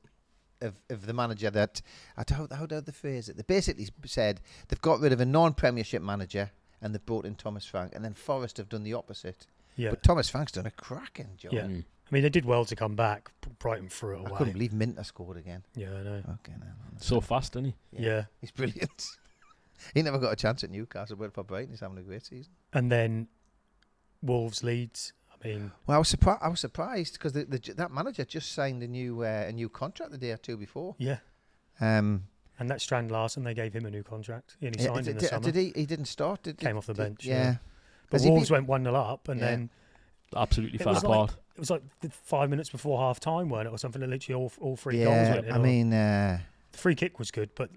of the manager that how did they phrase it? They basically said they've got rid of a non-Premiership manager and they've brought in Thomas Frank, and then Forest have done the opposite. Yeah. But Thomas Frank's done a cracking job. Yeah. I mean, they did well to come back. Brighton threw it I away. couldn't believe Minter scored again. Yeah, I know. Okay, no, So fast, isn't he? Yeah. he's brilliant. He never got a chance at Newcastle, but for Brighton, he's having a great season. And then Wolves, Leeds. I mean, Well, I was surprised because that manager just signed a new contract the day or two before. yeah. Um, And that Strand Larson, they gave him a new contract. He only yeah, signed in the summer. did he didn't start? Came off the bench, Yeah. yeah. But Has he Wolves been- went 1-0 up, and Yeah. then Absolutely it fell was apart. like it was like 5 minutes before half time, weren't it, or something? Literally all three goals Yeah, went in. I mean, The free kick was good, but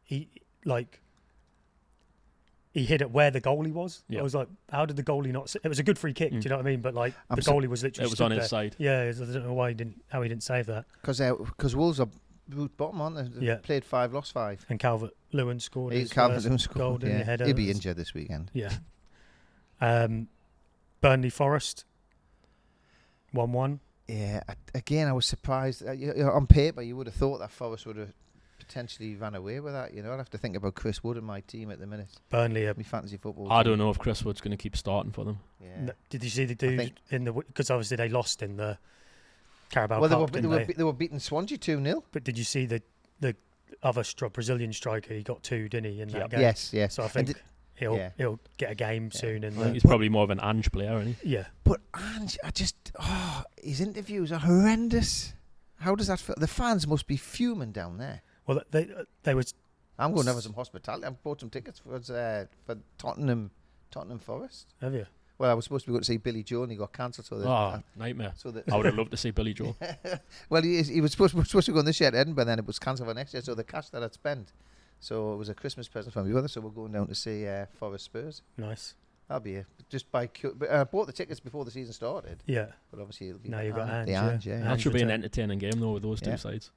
he hit it where the goalie was. Yeah. I was like, how did the goalie not? It was a good free kick. Do you know what I mean? But like I'm the so- goalie was literally It was stood on his there. side. Yeah, I don't know how he didn't save that. because Wolves are root bottom, aren't they? They've Yeah. played 5, lost 5. And Calvert-Lewin scored. His Calvert-Lewin first scored. goal, didn't he? Yeah. Header. He'll be injured this weekend. Yeah. Burnley Forest 1-1. Yeah. Again, I was surprised. On paper, you would have thought that Forest would have potentially ran away with that. I'd have to think about Chris Wood and my team at the minute. Burnley. My fantasy football. I team. don't know if Chris Wood's going to keep starting for them. Yeah. Did you see the dude in the? Because obviously they lost in the Carabao Well, Cup. they were beating Swansea 2-0. But did you see the other Brazilian striker? He got 2, didn't he, in that game? Yes. So I think he'll get a game soon. I think he's probably more of an Ange player, isn't he? Yeah. But Ange, his interviews are horrendous. How does that feel? The fans must be fuming down there. Well, they was. I'm going to have some hospitality. I've bought some tickets for Tottenham Forest. Have you? Well, I was supposed to be going to see Billy Joe and he got cancelled. Nightmare. I would have loved to see Billy Joe. Well, he was supposed to go on this year to Edinburgh, then it was cancelled for next year. So the cash that I'd spent, so it was a Christmas present for my brother. So we're going down to see Forest Spurs. Nice. That'll be it. Just by but I bought the tickets before the season started. Yeah. But obviously it'll be now you've got Ange. That should be an entertaining game though with those two sides.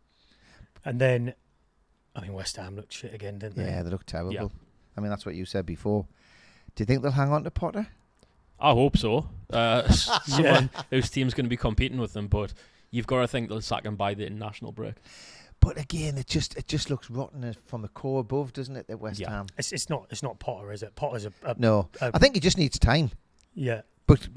And then, West Ham looked shit again, didn't they? Yeah, they look terrible. Yeah. That's what you said before. Do you think they'll hang on to Potter? I hope so. Someone whose team's going to be competing with them, but you've got to think they'll sack him by the international break. But again, it just looks rotten from the core above, doesn't it? At West Ham. It's not Potter, is it? Potter's no. I think he just needs time. Yeah. But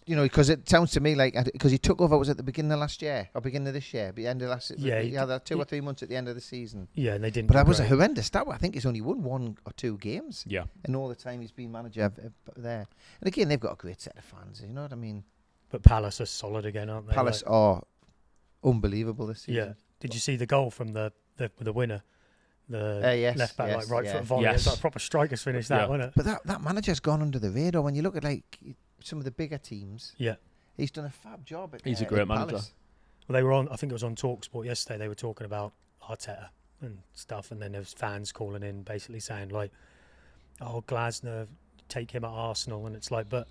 because it sounds to me like because he took over, was at the beginning of last year or beginning of this year, the end of last. Yeah. He had that 2 or 3 months at the end of the season. Yeah, and they didn't. But that was a horrendous start. I think he's only won 1 or 2 games. Yeah. And all the time he's been manager there. And again, they've got a great set of fans. You know what I mean? But Palace are solid again, aren't they? Palace are unbelievable this season. Yeah. Did you see the goal from the winner? The left back, right foot volley. It's like a proper striker's finish, that, wasn't it? But that manager's gone under the radar. When you look at some of the bigger teams, he's done a fab job. He's a great manager. Well, they were on. I think it was on TalkSport yesterday. They were talking about Arteta and stuff, and then there was fans calling in, basically saying like, "Oh, Glasner, take him at Arsenal," and it's like, but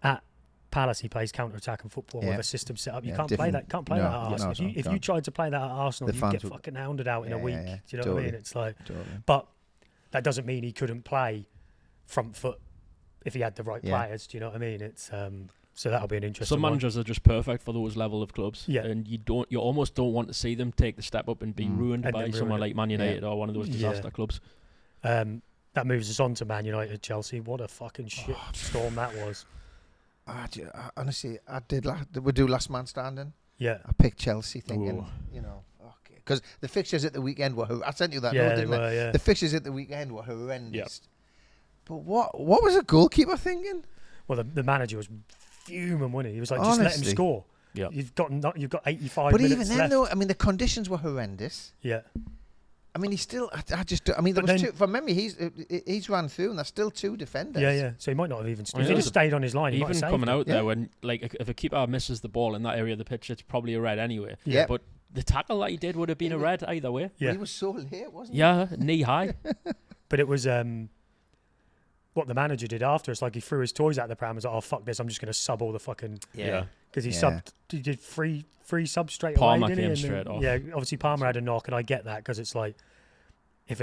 at Palace he plays counter-attacking football with a system set up. You can't play that. Can't play that at Arsenal. If you tried to play that at Arsenal, you'd get fucking hounded out in a week. Do you know what I mean? It's like, but that doesn't mean he couldn't play front foot if he had the right players. Do you know what I mean? It's so that'll be an interesting. Some managers are just perfect for those level of clubs. Yeah, and you almost don't want to see them take the step up and be ruined by someone like Man United or one of those disaster clubs. That moves us on to Man United, Chelsea. What a fucking shit storm that was. Honestly, I did. We do last man standing. Yeah, I picked Chelsea, thinking, okay, because the fixtures at the weekend were. I sent you that note, didn't I? Yeah. The fixtures at the weekend were horrendous. Yep. But what was the goalkeeper thinking? Well, the manager was fuming, wasn't he? He was like, honestly, just let him score. Yeah, you've got 85 but minutes even then, left. though, the conditions were horrendous. Yeah. He still. There was 2 from memory. He's ran through, and there's still 2 defenders. Yeah. So he might not have even. If he just stayed on his line, he even might have coming out there when if a keeper misses the ball in that area of the pitch, it's probably a red anyway. Yeah. But the tackle that he did would have been a red either way. Yeah. He was so late, wasn't he? Yeah, knee high. But it was what the manager did after. It's like he threw his toys out the pram and was like, "Oh fuck this! I'm just going to sub all the fucking." Yeah. Because he did three subs straight Palmer away. came straight off. Yeah, obviously Palmer had a knock, and I get that because it's like if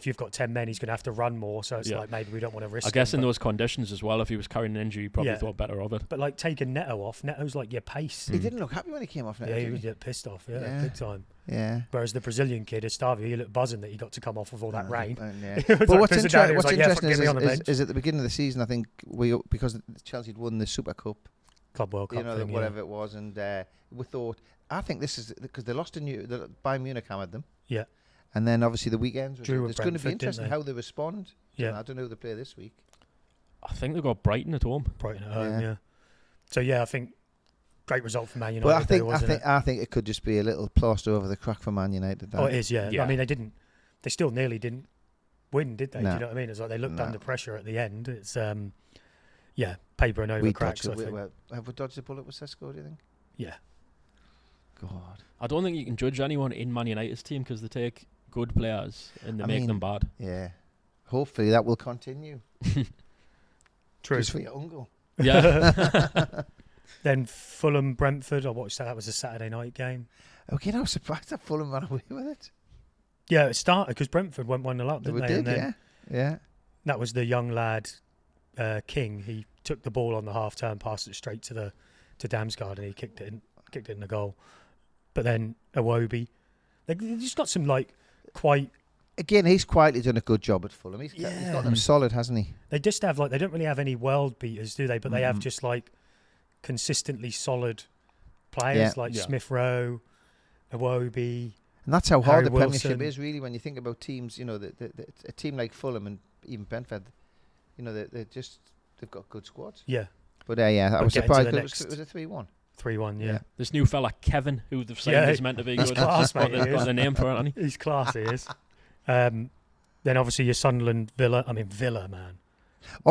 you've got 10 men, he's going to have to run more. So it's like maybe we don't want to risk. I guess in those conditions as well, if he was carrying an injury, he probably thought better of it. But like taking Neto off, Neto's like your pace. He didn't look happy when he came off. Neto, yeah, he was pissed off. Yeah, big time. Yeah. Whereas the Brazilian kid, Estavio, he looked buzzing that he got to come off with all that rain. But what's interesting is at the beginning of the season, I think because Chelsea had won the Super Cup, Club World Cup, whatever it was, and we thought, I think this is because they lost to Bayern Munich hammered them. Yeah. And then obviously the weekends, it's going to be interesting how they respond. Yeah. I don't know who they play this week. I think they've got Brighton at home. Brighton at home, yeah. So I think great result for Man United. But I think it could just be a little plaster over the crack for Man United. Oh, it is, yeah. I mean, they still nearly didn't win, did they? No. Do you know what I mean? It's like they looked under pressure at the end. It's paper and over cracks. Have we dodged the bullet with Sesko, do you think? Yeah. God. I don't think you can judge anyone in Man United's team because they take good players and they make them bad. Yeah. Hopefully that will continue. True. Just for your uncle. Yeah. Then Fulham, Brentford. I watched that. That was a Saturday night game. Okay, I was surprised that Fulham ran away with it. Yeah, it started because Brentford went 1-0 up, didn't they? And then yeah. That was the young lad, King. He took the ball on the half turn, passed it straight to Damsgaard, and he kicked it in the goal. but then Iwobi. They've just got some like quite. Again, he's quietly done a good job at Fulham. He's got them solid, hasn't he? They just have like they don't really have any world beaters, do they? But they have just like consistently solid players like Smith Rowe, Iwobi. And that's how hard Harry the Premiership Wilson. is, really, when you think about teams. You know, a team like Fulham and even Brentford. You know, they've got good squads. Yeah. But I We'll was get into surprised. the It was next- a 3-1. 3-1, yeah. This new fella Kevin, who they've signed, is meant to be he's good. class, mate, They've he got is. a name for it, hasn't he? He's class, he is. Then obviously your Sunderland, Villa. I mean Villa, man.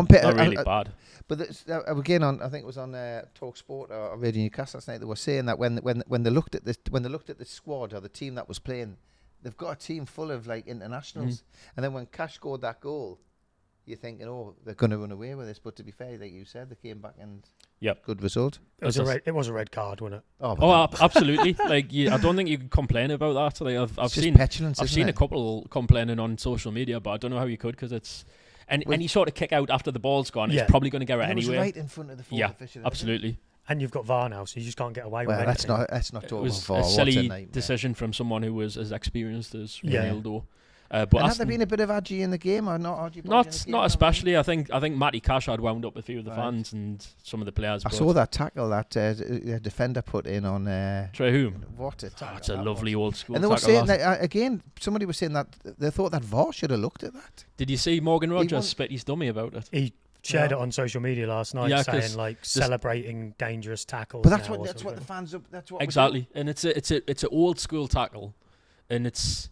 They're really bad. But again, I think it was on Talk Sport or Radio Newcastle last night. They were saying that when they looked at the squad or the team that was playing, they've got a team full of like internationals. And then when Cash scored that goal, you're thinking, oh, they're going to run away with this. But to be fair, like you said, they came back and good result. It was a red card, wasn't it? Oh, absolutely. Like, I don't think you can complain about that. Like, I've seen petulance. I've seen a couple complaining on social media, but I don't know how you could, because it's any sort of kick out after the ball's gone, it's probably going to get it And it was anyway. right in front of the fourth official. Absolutely. And you've got VAR now, so you just can't get away with Well, anything. let's not It talk was about a VAR. silly decision from someone who was as experienced as Ronaldo. But And has there been a bit of Adji in the game or not? Not especially. I think Matty Cash had wound up a few of the fans and some of the players. I saw that tackle that defender put in on Trehum. What a tackle! It's a lovely old school. And they were tackle, saying that, again, somebody was saying that they thought that VAR should have looked at that. Did you see Morgan Rogers spit his dummy about it? He shared it on social media last night, Yeah, saying like celebrating dangerous tackles. But that's now what the fans. That's what Exactly, and it's an old school tackle, and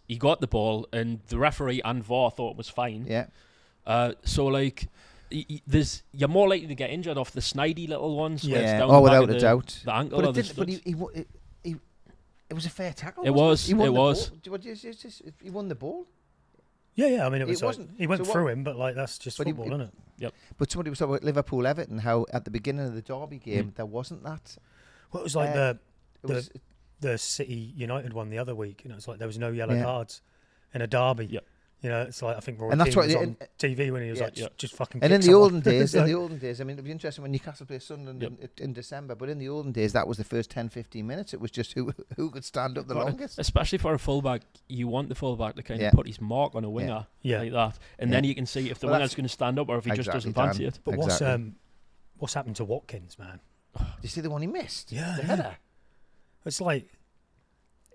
he got the ball, and the referee and VAR thought it was fine. Yeah. So like, you're more likely to get injured off the snidey little ones. Where it's down Oh, the back without of a doubt. The ankle. But or the it was a fair tackle. It wasn't was. It was. He won the ball. Yeah. I mean, it was. wasn't. He went So through him, but like that's just football, isn't it? Yep. But somebody was talking about Liverpool Everton, how at the beginning of the Derby game there wasn't that. Well, it was like It the City United one the other week. You know, it's like there was no yellow Yeah. cards in a derby. Yep. You know, it's like I think Roy And that's Keane what- was on and- TV when he was Yeah. like, just fucking. And kick in the someone. olden days, It's I like- mean, it'd be interesting when Newcastle plays Sunderland in December. But in the olden days, that was the first 10-15 minutes. It was just who could stand up the longest. Especially for a fullback, you want the fullback to kind of put his mark on a winger like that, and then you can see if the winger's going to stand up or if he just doesn't fancy it. But what's happened to Watkins, man? Did you see the one he missed? Yeah, the header. It's like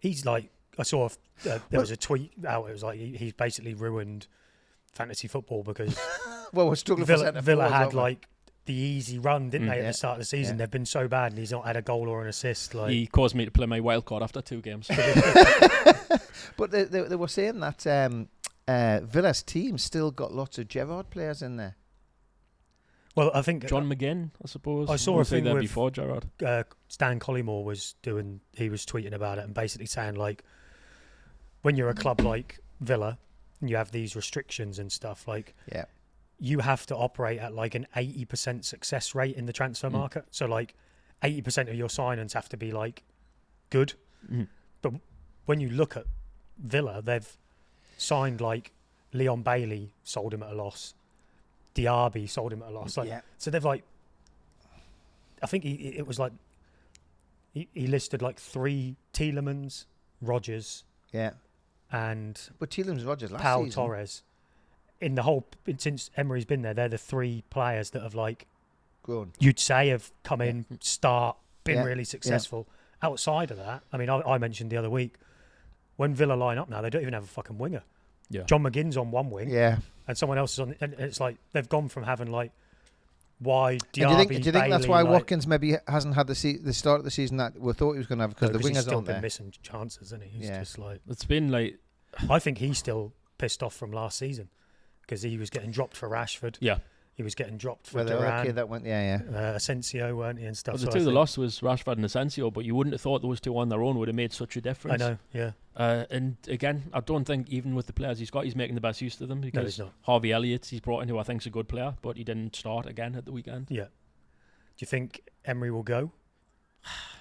he's like I saw there was a tweet out. It was like he's basically ruined fantasy football because Well, we're struggling for centre Villa forwards, had aren't we? like the easy run, didn't they, at Yeah. the start of the season? They've been so bad, and he's not had a goal or an assist. Like He caused me to play my wild card after 2 games. But they were saying that Villa's team still got lots of Gerrard players in there. well, I think John McGinn, I suppose. I saw a was thing there with before Gerrard. Stan Collymore was tweeting about it and basically saying like when you're a club like Villa and you have these restrictions and stuff, like you have to operate at like an 80% success rate in the transfer market. So like 80% of your signings have to be like good. But when you look at Villa, they've signed like Leon Bailey, sold him at a loss. Diaby sold him at a loss. So they've like, I think it was like he listed like 3 Tielemans, Rodgers, and But Tielemans Rodgers last Pau season. Torres. In the whole since Emery's been there, they're the 3 players that have like Grown. you'd say have come in, been really successful. Outside of that, I mean, I mentioned the other week when Villa line up now, they don't even have a fucking winger. Yeah. John McGinn's on one wing, and someone else is on, and it's like they've gone from having like wide Diaby. Do you think that's Bailey, why like, Watkins maybe hasn't had the start of the season that we thought he was going to have because the he's wingers still aren't been there? missing chances, isn't he? He's just like It's been like I think he's still pissed off from last season because he was getting dropped for Rashford. Yeah. He was getting dropped for Well, the other Duran. kid that went, Asensio, weren't he, and stuff. Well, the So two I they think- lost was Rashford and Asensio, but you wouldn't have thought those two on their own would have made such a I difference. know, yeah. And again, I don't think even with the players he's got, he's making the best use of them because he's not. Harvey Elliott he's brought in, who I think is a good player, but he didn't start again at the weekend. Yeah. Do you think Emery will go?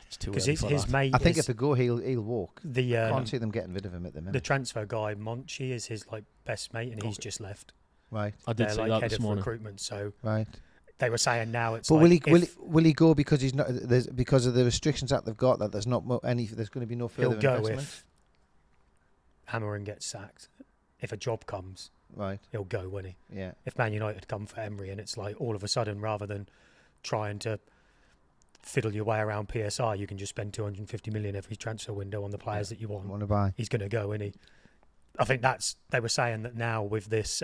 It's too Because early for his that. mate I think is if they go, he'll walk. the Can't see them getting rid of him at the the minute. transfer guy, Monchi, is his like best mate, and he's just left. Right, I did They're see like that head this of morning. recruitment. So right. they were saying now it's. But like will he go because he's not? Because of the restrictions that they've got, that there's not there's going to be no further he'll go investment. if Amorim gets sacked. If a job comes, Right. he'll go, won't he? Yeah. If Man United come for Emery and it's like all of a sudden, rather than trying to fiddle your way around PSI, you can just spend 250 million every transfer window on the players that you want to buy. he's going to go, isn't he? I think they were saying that now with this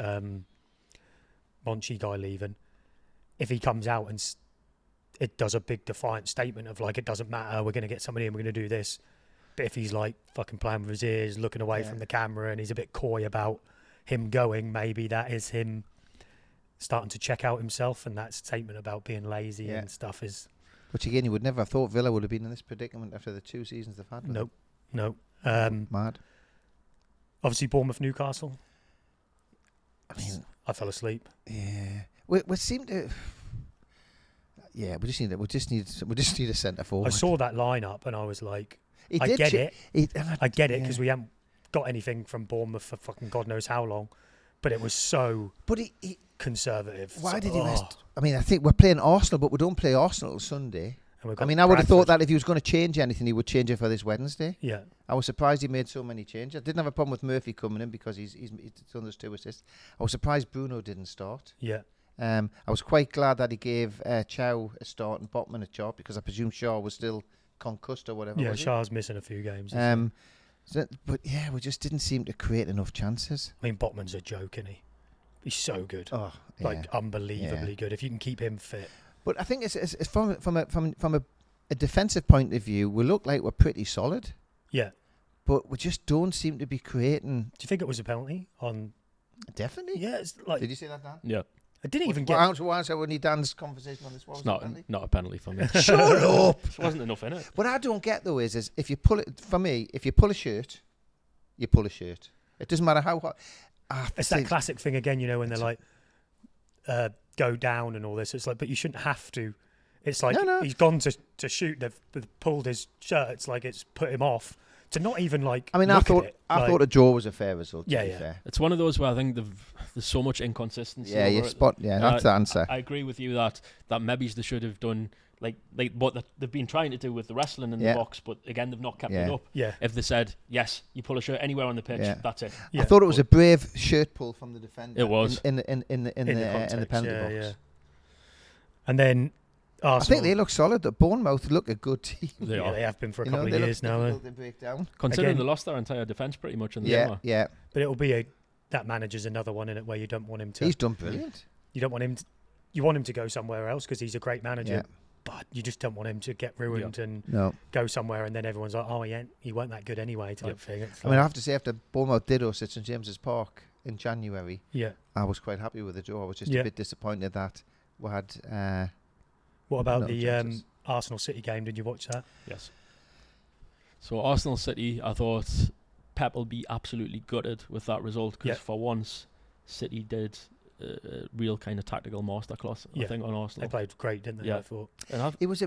Monchi guy leaving, if he comes out and it does a big defiant statement of like, it doesn't matter, we're going to get somebody in, we're going to do this. But if he's like fucking playing with his ears, looking away from the camera, and he's a bit coy about him going, maybe that is him starting to check out himself, and that statement about being lazy and stuff is... Which again, you would never have thought Villa would have been in this predicament after the 2 seasons they've had. No. Mad. Obviously, Bournemouth, Newcastle. I mean, I fell asleep. Yeah, we seem to. Yeah, we just need a centre forward. I saw that lineup and I was like, I get it because we haven't got anything from Bournemouth for fucking God knows how long, but it was so conservative. Why did he rest? I mean, I think we're playing Arsenal, but we don't play Arsenal Sunday. I mean, I would have thought that if he was going to change anything, he would change it for this Wednesday. Yeah. I was surprised he made so many changes. I didn't have a problem with Murphy coming in because he's done those 2 assists. I was surprised Bruno didn't start. Yeah. I was quite glad that he gave Chow a start and Botman a job, because I presume Shaw was still concussed or whatever. Yeah, Shaw's missing a few games. But yeah, we just didn't seem to create enough chances. I mean, Botman's a joke, isn't he? He's so good. Oh, like unbelievably good. If you can keep him fit. But I think it's from a defensive point of view, we look like we're pretty solid. Yeah. But we just don't seem to be creating. Do you think it was a penalty on? Definitely. Yeah. It's like. Did you see that, Dan? Yeah. I didn't even get. Why we need Dan's conversation on this? It's not a penalty for me. Shut up. There wasn't enough in it. What I don't get though is if you pull it, for me, if you pull a shirt, you pull a shirt. It doesn't matter how hot. It's that classic thing again, you know, when they're like, go down and all this. It's like, but you shouldn't have to. It's like he's gone to shoot. They've pulled his shirt. It's like it's put him off. To not even like. I mean, I thought a draw was a fair result. Yeah, yeah. Fair. It's one of those where I think there's so much inconsistency. Yeah, you spot. Yeah, that's the answer. I agree with you that maybe they should have done like what they've been trying to do with the wrestling in the box, but again they've not kept it up. Yeah. If they said yes, you pull a shirt anywhere on the pitch, that's it. Yeah. I thought it was a brave shirt pull from the defender. It was in the penalty box. Yeah. And then. Arsenal. I think they look solid. The Bournemouth look a good team. They have been for a couple of years now. They break down. Considering they lost their entire defence pretty much in the summer. Yeah. But it'll be that manager's another one in it where you don't want him to. He's done brilliant. You don't want him. You want him to go somewhere else because he's a great manager. Yeah. But you just don't want him to get ruined and go somewhere and then everyone's like, oh, he weren't that good anyway type thing. It's I mean, I have to say, after Bournemouth did us at St James's Park in January, I was quite happy with the draw. I was just a bit disappointed that we had. What about the Arsenal City game? Did you watch that? Yes. So Arsenal City, I thought Pep will be absolutely gutted with that result because for once City did a real kind of tactical masterclass. I think on Arsenal they played great, didn't they? Yeah. I thought. It was.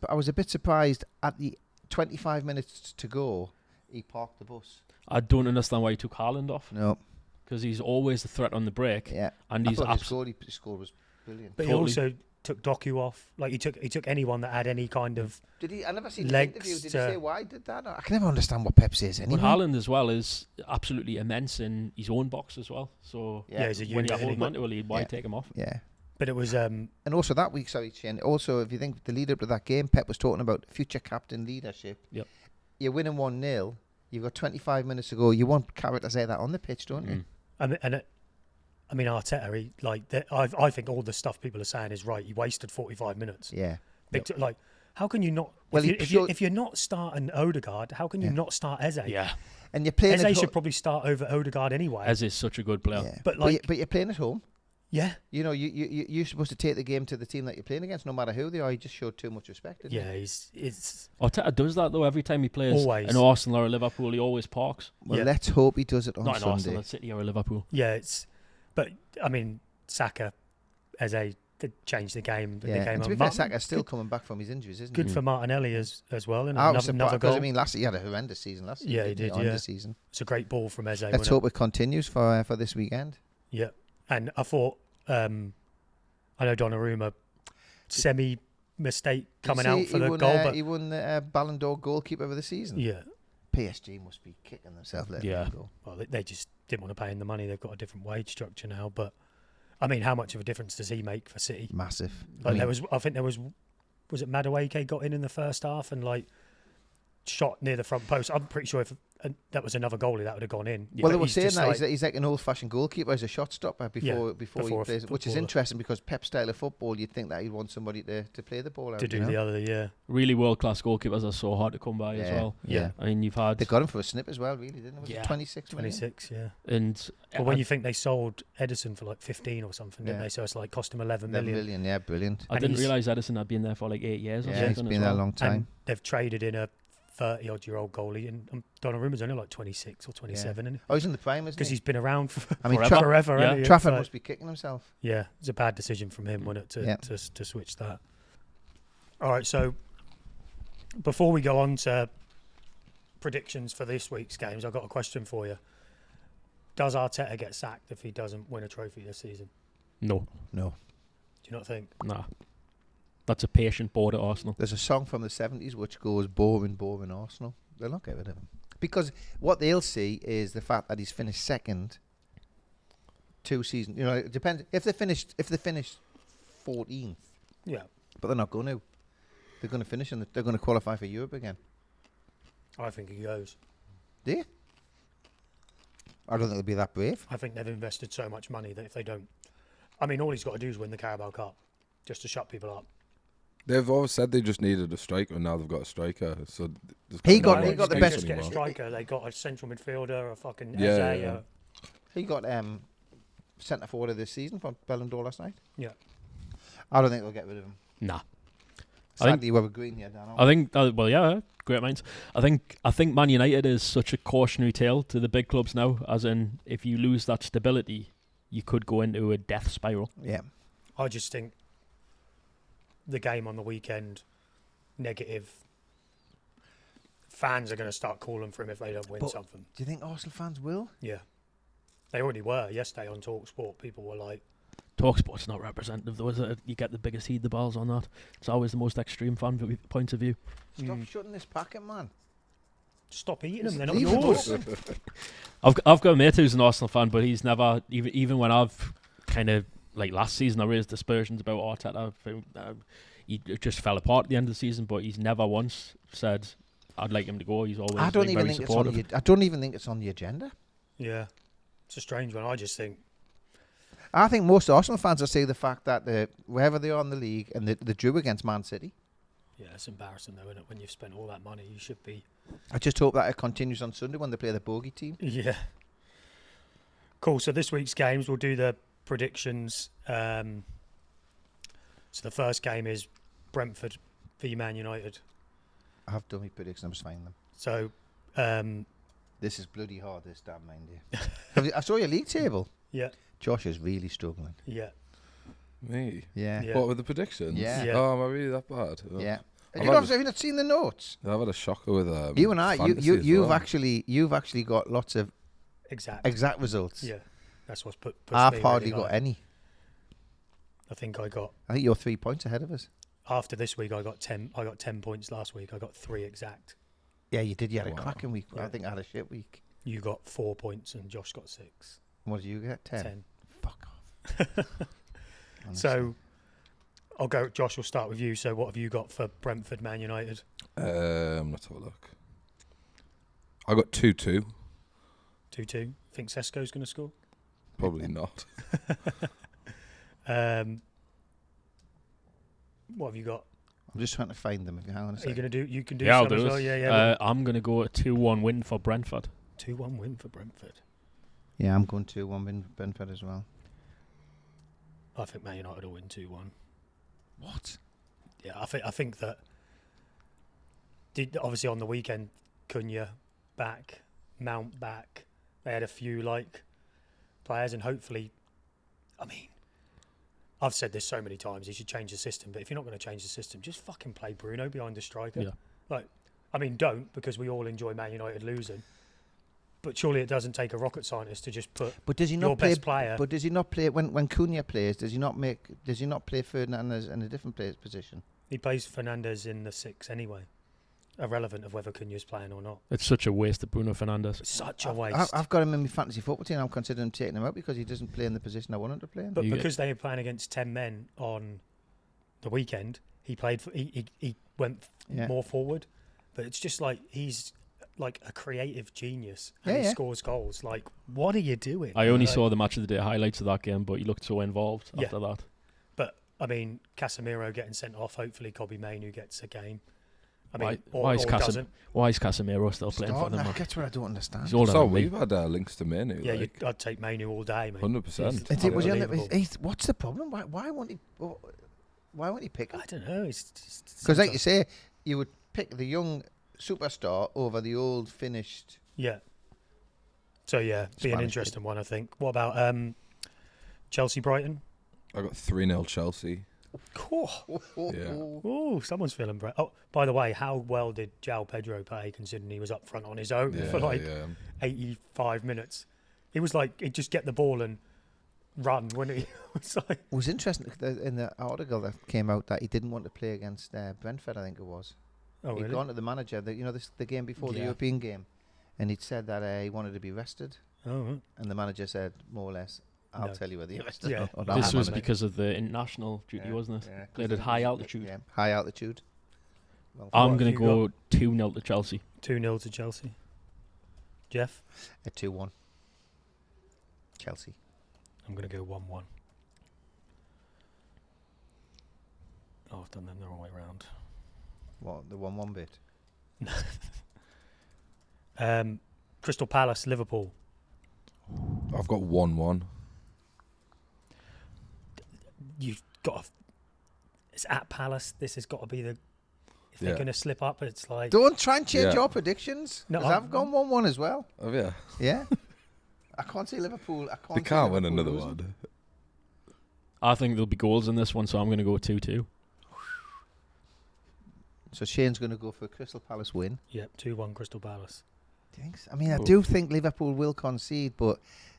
I was a bit surprised at the 25 minutes to go. He parked the bus. I don't understand why he took Haaland off. No, because he's always the threat on the break. Yeah, and he's his score was brilliant. But he also took Doku off. Like he took anyone that had any kind of. Did he? I never seen the interview. Did he say why he did that? I can never understand what Pep says anyway. But Haaland as well is absolutely immense in his own box as well. So he's a when unit, you hold him onto a lead, why take him off? Yeah. But it was and also that week, sorry, Shane. Also, if you think the lead up to that game, Pep was talking about future captain leadership. Yep. You're winning 1-0. You've got 25 minutes to go. You want characters like that on the pitch, don't you? I mean, Arteta, I think all the stuff people are saying is right. He wasted 45 minutes. Yeah. Like, how can you not? Well, if you're not starting Odegaard, how can you not start Eze? Yeah. And you're playing. Eze should probably start over Odegaard anyway. Eze is such a good player. Yeah. But you're playing at home. Yeah. You know, you're supposed to take the game to the team that you're playing against, no matter who they are. You just showed too much respect. It's Arteta does that though every time he plays always. An Arsenal or a Liverpool. He always parks. Well, let's hope he does it on Not Sunday. an Arsenal, a City or a Liverpool. Yeah, but I mean, Saka, Eze did change the game. And to be fair, Saka's still coming back from his injuries, isn't he? Good for Martinelli as well. And I was another goal. I mean, last year he had a horrendous season. Last year, he did. Horrendous season. It's a great ball from Eze. Let's hope it continues for this weekend. Yeah, and I thought I know Donnarumma semi-mistake coming out for the goal, but he won the Ballon d'Or goalkeeper of the season. yeah. PSG must be kicking themselves. Yeah. Well, they just didn't want to pay him the money. They've got a different wage structure now, but I mean, how much of a difference does he make for City? Massive. Like I think there was it Madueke got in the first half and like shot near the front post. I'm pretty sure if that was another goalie that would have gone in. Well, they were saying that he's like an old-fashioned goalkeeper as a shot stopper before he before plays, which is interesting because Pep's style of football, you'd think that he'd want somebody to play the ball out. To do the other, yeah. Really world-class goalkeepers are so hard to come by as well. Yeah. I mean, you've had... They got him for a snip as well, really, didn't they? Was it 26 million? 26, yeah. And well, when you think they sold Edison for like 15 or something, didn't they? So it's like cost him 11 million. Yeah, brilliant. I didn't realise Edison had been there for like 8 years or something. Yeah, he's been there a long time. And they've traded in a 30-odd-year-old goalie, and Donnarumma's only like 26 or 27, isn't he? Oh, he's in the prime, isn't he? Because he's been around for forever. Yeah. Trafford must be kicking himself. Yeah, it's a bad decision from him, wasn't it, to switch that. All right, so before we go on to predictions for this week's games, I've got a question for you. Does Arteta get sacked if he doesn't win a trophy this season? No. No. Do you not think? Nah. That's a patient board at Arsenal. There's a song from the 70s which goes, boring, boring Arsenal. They'll not get rid of him. Because what they'll see is the fact that he's finished second 2 seasons. You know, it depends. If they finished 14th. Yeah. But they're not going to. They're going to finish and they're going to qualify for Europe again. I think he goes. Do you? I don't think they'll be that brave. I think they've invested so much money that if they don't... I mean, all he's got to do is win the Carabao Cup just to shut people up. They've always said they just needed a striker, and now they've got a striker. So he got the best. Get a striker. They got a central midfielder, a fucking yeah. He got centre forward of this season from Ballon d'Or last night. Yeah. I don't think they'll get rid of him. Nah. Sadly, we're green here, Dan. I think. Well, yeah, great minds. I think Man United is such a cautionary tale to the big clubs now. As in, if you lose that stability, you could go into a death spiral. Yeah. I just think the game on the weekend, negative. Fans are going to start calling for him if they don't win something. Do you think Arsenal fans will? Yeah. They already were yesterday on TalkSport. People were like... TalkSport's not representative though, is it? You get the biggest heed the balls on that. It's always the most extreme fan point of view. Stop shutting this packet, man. Stop eating them, they're not yours. I've got a mate who's an Arsenal fan, but he's never, even when I've kind of, like last season, I raised aspersions about Arteta. He just fell apart at the end of the season, but he's never once said, I'd like him to go. He's always I don't even very think supportive. I don't even think it's on the agenda. Yeah. It's a strange one. I just think... I think most Arsenal fans will say the fact that wherever they are in the league and they drew against Man City. Yeah, it's embarrassing though, isn't it? When you've spent all that money, you should be... I just hope that it continues on Sunday when they play the bogey team. Yeah. Cool. So this week's games, we'll do the predictions. So the first game is Brentford v Man United. I have done my predictions. I'm just finding them. So... this is bloody hard, this damn, mind you. I saw your league table. Yeah. Josh is really struggling. Yeah. Me? Yeah. What with the predictions? Yeah. Oh, am I really that bad? Oh. Yeah. Have you not seen the notes? I've had a shocker with you and I. You've well. actually got lots of exact results. Yeah. That's what's put. I've hardly got any. I think you're 3 points ahead of us. After this week, I got 10. I got 10 points last week. I got 3 exact. Yeah, you did. You had a cracking week. Yeah. I think I had a shit week. You got 4 points and Josh got 6. What did you get? 10. 10. Fuck off. So, I'll go. Josh, we'll start with you. So, what have you got for Brentford Man United? Let's have a look. I got 2-2. 2-2. Think Sesko's going to score? Probably not. What have you got? I'm just trying to find them. If you hang on a second. Are you going to do? You can do. Yeah, some I'll do as it. well. Yeah. I'm going to go a 2-1 win for Brentford. 2-1 win for Brentford. Yeah, I'm going 2-1 win for Brentford as well. I think Man United will win 2-1. What? Yeah, I think that. Obviously on the weekend, Cunha back, Mount back. They had a few players, and hopefully, I mean, I've said this so many times. You should change the system, but if you're not going to change the system, just fucking play Bruno behind the striker. Yeah. Don't, because we all enjoy Man United losing. But surely it doesn't take a rocket scientist to just put But does he your not play? best player. But does he not play when Cunha plays? Does he not play Fernandes in a different position? He plays Fernandes in the 6 anyway, irrelevant of whether Cunha's playing or not. It's such a waste of Bruno Fernandes. Such a waste. I've got him in my fantasy football team. I'm considering taking him out because he doesn't play in the position I want him to play in. But because they were playing against 10 men on the weekend, he played. He went more forward. But it's just like he's like a creative genius and he scores goals. Like, what are you doing? I only saw the match of the day highlights of that game, but he looked so involved after that. But I mean, Casemiro getting sent off. Hopefully, Kobbie Mainoo gets a game. I mean, why is Casemiro still playing for them? That's what I don't understand. So we've had links to Mainoo. Yeah, I'd take Mainoo all day, mate. 100%. What's the problem? Why won't he pick him? I don't know. Because, like you say, you would pick the young superstar over the old finished. Yeah. So be an interesting one, I think. What about Chelsea Brighton? I got 3-0 Chelsea. Cool. Yeah. Oh, someone's feeling bright. Oh, by the way, how well did João Pedro play considering he was up front on his own for 85 minutes? He was like, he'd just get the ball and run, wouldn't he? It was interesting in the article that came out that he didn't want to play against Brentford, I think it was. Oh, really? He'd gone to the manager, the game before the European game, and he'd said that he wanted to be rested. Oh, right. And the manager said, more or less, I'll tell you whether you're rested or not. This was because of the international duty, wasn't it? Yeah. Played at high altitude. Yeah, high altitude. Well, I'm going to go 2-0 to Chelsea. 2-0 to Chelsea. Jeff? A 2-1. Chelsea. I'm going to go 1-1. Oh, I've done them the wrong way round. What, the 1-1 bit? Crystal Palace, Liverpool. I've got 1-1. You've got to, it's at Palace. This has got to be if they're going to slip up, it's like... Don't try and change your predictions. No, I've gone 1-1 as well. Oh, yeah. Yeah. I can't see Liverpool. They can't win another one. I think there'll be goals in this one, so I'm going to go 2-2. So Shane's going to go for a Crystal Palace win. Yep, 2-1 Crystal Palace. Thanks. I mean, I do think Liverpool will concede, but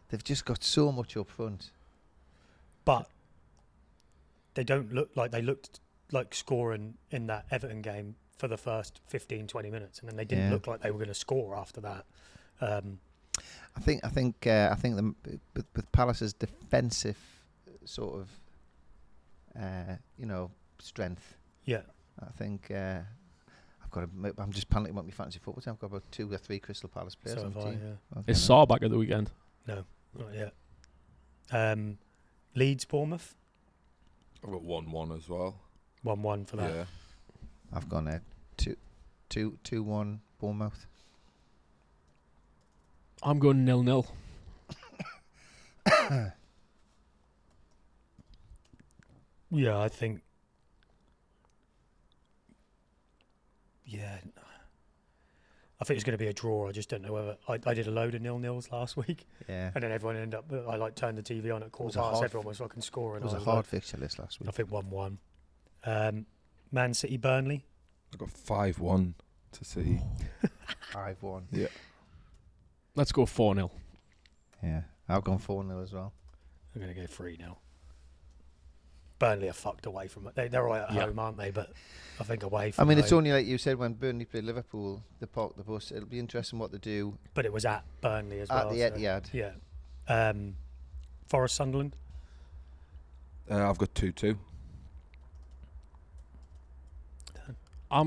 they've just got so much up front. But they don't look like they looked like scoring in that Everton game for the first 15-20 minutes, and then they didn't look like they were going to score after that. I think with Palace's defensive sort of strength. Yeah. I think I'm just panicking about my fantasy football team. I've got about 2 or 3 Crystal Palace players on the team. Is Saar back at the weekend? No, not yet. Leeds, Bournemouth. I've got 1-1 as well. 1-1 for that. Yeah. I've gone 2-1 Bournemouth. I'm going 0-0. Yeah, I think. Yeah, I think it's going to be a draw. I just don't know whether I did a load of 0-0s last week. Yeah, and then everyone ended up. I turned the TV on at quarter past. Everyone was fucking scoring. It was a hard fixture list last week. I think 1-1. Man City, Burnley. I got 5-1 to see. 5-1. Yeah. Let's go 4-0. Yeah, I've gone 4-0 as well. I'm going to go 3-0. Burnley are fucked away from it. They're right at home, aren't they? But I think away from it's only like you said when Burnley played Liverpool, they parked the bus. It'll be interesting what they do. But it was at Burnley as well. At the Etihad. Yeah. Forest, Sunderland. I've got 2-2. I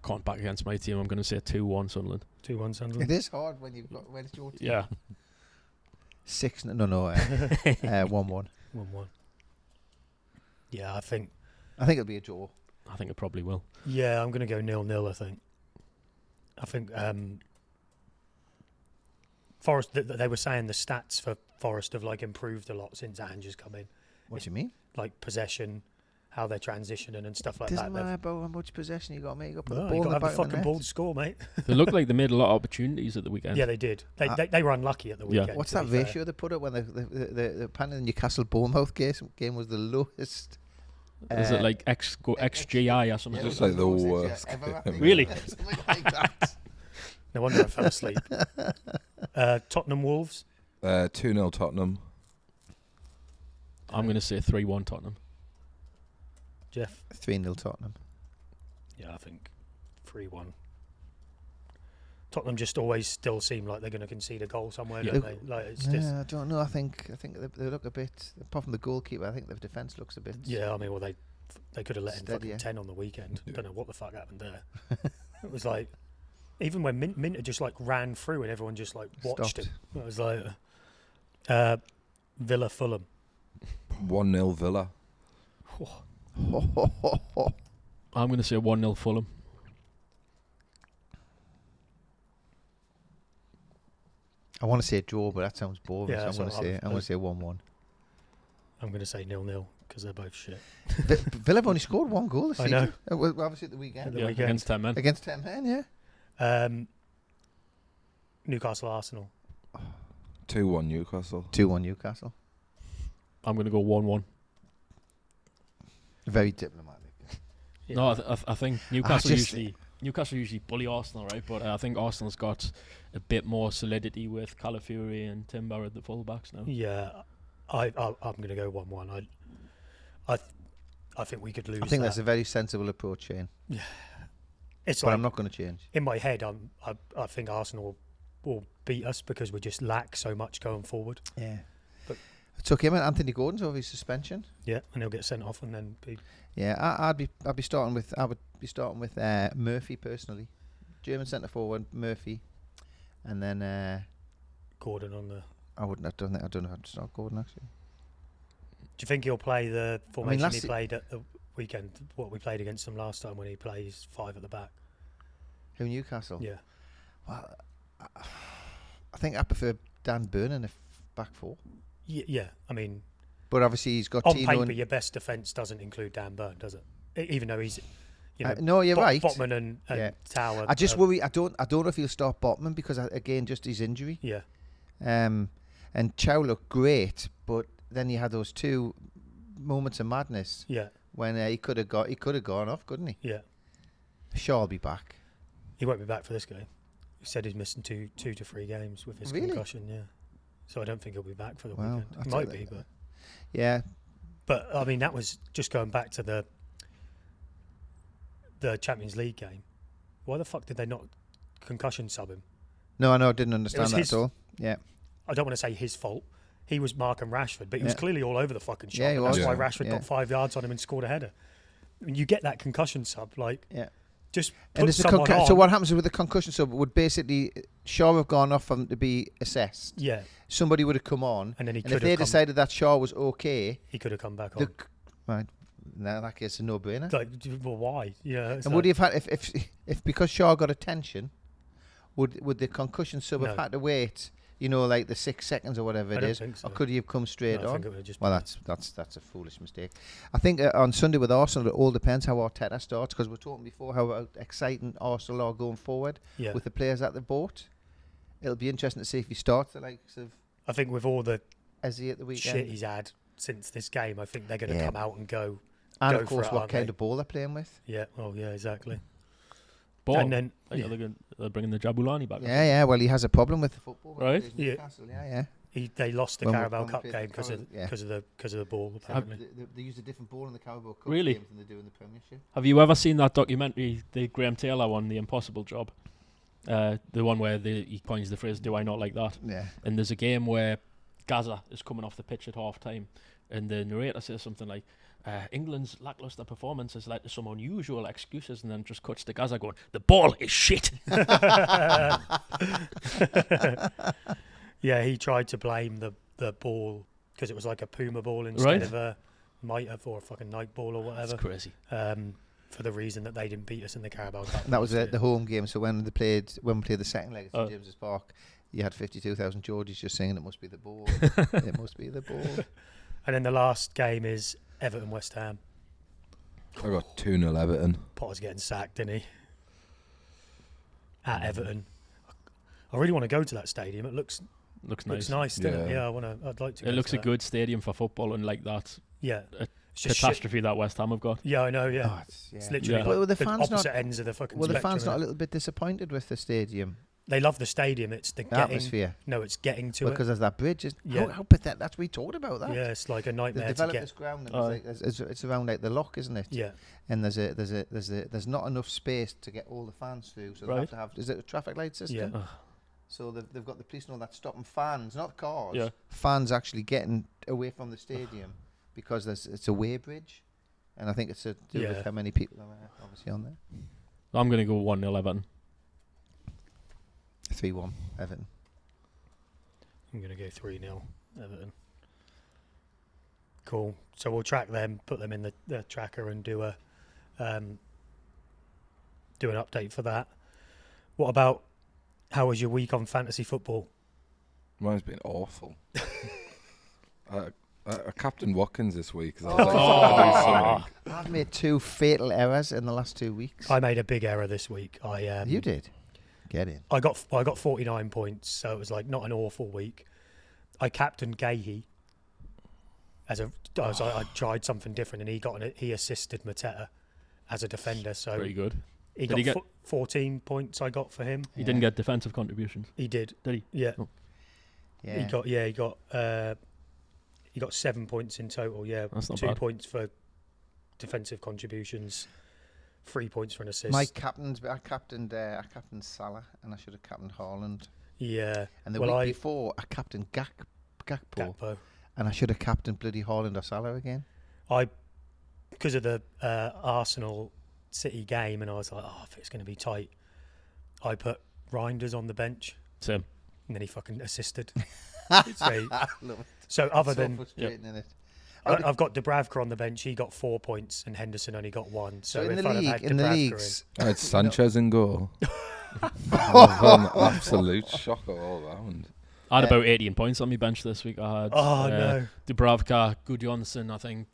can't back against my team. I'm going to say 2-1 Sunderland. 2-1 Sunderland. It is hard when it's your team. Yeah. 6. No. 1-1. 1-1. Yeah, I think it'll be a draw. I think it probably will. Yeah, I'm going to go 0-0. I think Forest. They were saying the stats for Forest have improved a lot since Ange has come in. What do you mean? Like possession, how they're transitioning and stuff like Doesn't that. matter about how much possession you got to make. You got to put the You ball got in to the have the back of fucking ball to score, mate. They look like they made a lot of opportunities at the weekend. Yeah, they did. They were unlucky at the weekend. What's that ratio they put up when the apparently the Newcastle Bournemouth game was the lowest? Is it like XGI or something? Just like the worst. Really? Something like that. No wonder I fell asleep. Tottenham Wolves. 2-0 Tottenham. I'm going to say 3-1 Tottenham. Jeff. 3-0 Tottenham. Yeah, I think 3-1. Tottenham just always still seem like they're going to concede a goal somewhere, Yeah. don't they? Like, it's just, I don't know. I think they look a bit. Apart from the goalkeeper, I think the defence looks a bit. yeah, I mean, well, they could have let in Steadier. fucking 10 on the weekend. Yeah. Don't know what the fuck happened there. It was like, even when Minter just like ran through and everyone just like watched Stopped. him. It was like Villa Fulham. 1-0 Villa. I'm going to say 1-0 Fulham. I want to say a draw, but that sounds boring. Yeah, so I'm so going to say 1-1. I'm going to say 0-0 because they're both shit. Villa have only scored 1 goal this I season. know. Well, obviously at the weekend. The Yeah, weekend. against 10 men. Against 10 men, yeah. Newcastle Arsenal. 2-1 Newcastle. 2-1 Newcastle. I'm going to go 1-1. Very diplomatic. Yeah. No, I think Newcastle just- usually bully Arsenal, right? But I think Arsenal's got a bit more solidity with Calafiori and Timber at the fullbacks now. Yeah, I'm going to go 1-1. I think we could lose. I think that. that's a very sensible approach, Shane. It's But like I'm not going to change. in my head, I think Arsenal will beat us because we just lack so much going forward. Yeah. But- It's okay, man. Anthony Gordon's over his suspension. Yeah, and he'll get sent off and then be. Yeah, I'd be starting with Murphy personally, German centre forward Murphy, and then Gordon on the. I don't know how to start Gordon actually. Do you think he'll play the formation last he se- played at the weekend? What we played against them last time when he plays 5 at the back. Who, Newcastle? Yeah, Well, I think I prefer Dan Burn in the back 4, yeah. I mean, but obviously he's got on Tino. paper, And, your best defence doesn't include Dan Burn, does it? Even though he's, no, you're right. Botman and Yeah. Tower. I just worry. I don't know if he'll start Botman because again, just his injury. Yeah, And Chow looked great, but then he had those 2 moments of madness yeah, when he could have gone off, couldn't he? yeah. Shaw will be back. He won't be back for this game. He said he's missing 2 to 3 games with his Really? concussion. Yeah, so I don't think he'll be back for the Wow, weekend. I'll He take might that. be, but. Yeah, But I mean, that was just going back to the Champions League game. Why the fuck did they not concussion sub him? no, I didn't understand was that his- at all. Yeah, I don't want to say his fault. He was marking Rashford, but he was Yeah. clearly all over the fucking shot. Yeah, he and that's was. why Yeah. Rashford Yeah. got 5 yards on him and scored a header. I mean, you get that concussion sub, like yeah. just And put there's a someone on. so what happens with the concussion sub would basically Shaw have gone off for him to be assessed. Yeah, Somebody would have come on, and then he and could if they have come. decided that Shaw was okay, He could have come back the, on. right, now that case a no-brainer. Like, well, why? Yeah. it's And would he like- have had if because Shaw got attention, would the concussion sub have No. had to wait? You know, like the 6 seconds or whatever I it don't is, think so. or could he have come straight No, I on? think it would have just Well, been- that's a foolish mistake. I think on Sunday with Arsenal, it all depends how Arteta starts, because we were talking before how exciting Arsenal are going forward yeah. with the players that they bought. It'll be interesting to see if he starts the likes of I think with all the Ezzy at the weekend, shit he's had since this game, I think they're going to Yeah. come out and go. and go of for course it, what aren't kind they? of ball they're playing with. Yeah. Oh, yeah. Exactly. But And then yeah, they're bringing the Jabulani back. Yeah. Well, he has a problem with the football. when he Right. plays Yeah. Newcastle, yeah. they lost the When we- Carabao when we Cup played the game because Carabao- of the ball. Apparently. They use a different ball in the Carabao Cup Really? games than they do in the Premiership. Have you ever seen that documentary, the Graham Taylor one, The Impossible Job? The one where he coins the phrase, "Do I not like that?" Yeah. And there's a game where Gaza is coming off the pitch at half time, and the narrator says something like, England's lacklustre performance has led to some unusual excuses, and then just cuts to Gaza going, "The ball is shit." Yeah, he tried to blame the ball because it was like a Puma ball instead Right. of a Mitre or a fucking Nike ball or That's whatever. crazy. For the reason that they didn't beat us in the Carabao Cup. And that was last year. the home game. So when we played the second leg at Oh. St James's Park, you had 52,000 Geordies just singing, "It must be the ball, it must be the ball." And then the last game is Everton West Ham. I got 2-0 Everton. Potter's getting sacked, didn't he? At Everton. I really want to go to that stadium. It looks Looks nice. nice, doesn't it? Yeah. Yeah, I'd like to. It go looks to a that. good stadium for football, and like that Yeah. a It's just shit. catastrophe that West Ham have got. Yeah, I know. Yeah. Oh, it's literally Yeah. like Well, the the fans opposite not- ends of the fucking Well, the spectrum. fans not a innit? little bit disappointed with the stadium. they love the stadium. It's the getting. Atmosphere. No, it's getting to Because there's that bridge. Yeah. How pathetic. That's we talkked about that. Yeah, it's like a They've nightmare to developed get. this ground, and it's around like the lock, isn't it? Yeah, And there's not enough space to get all the fans through, so they have to have. Is it a traffic light system? yeah. So they've got the police and all that stopping fans, not cars. Yeah. Fans actually getting away from the stadium because it's a weighbridge, and I think it's to do with how many people are obviously on there. I'm going to go 1-0 Everton. 3-1 Everton. I'm going to go 3-0 Everton. Cool. So we'll track them, put them in the tracker, and do an update for that. What about, how was your week on fantasy football? Mine's been awful. I captained Watkins this week because I was Oh. like, I'll do something. I've made 2 fatal errors in the last 2 weeks. I made a big error this week. You did. Get in. I got 49 points, so it was like not an awful week. I captained Gahey I tried something different, and he assisted Mateta as a defender. So Pretty good. he Did he got get 14 points. I got for him. He didn't get defensive contributions. He did. Did he? Yeah. Oh. Yeah. He got 7 points in total. Yeah, That's not 2 bad. points for defensive contributions, 3 points for an assist. I captained Salah, and I should have captained Haaland. Yeah. And the week before, I captained Gakpo, and I should have captained bloody Haaland or Salah again. Because of the Arsenal City game, and I was like, if it's going to be tight, I put Reinders on the bench. Same. And then he fucking assisted. Love it. So other So than frustrating, isn't it? I've got Dubravka on the bench. He got 4 points, and Henderson only got 1. So in if the I'd league, have had in the Dubravka leagues, I had Sanchez in goal. An absolute shocker all round. I had about 18 points on my bench this week. I had no, Dubravka, Gudjonsson, I think,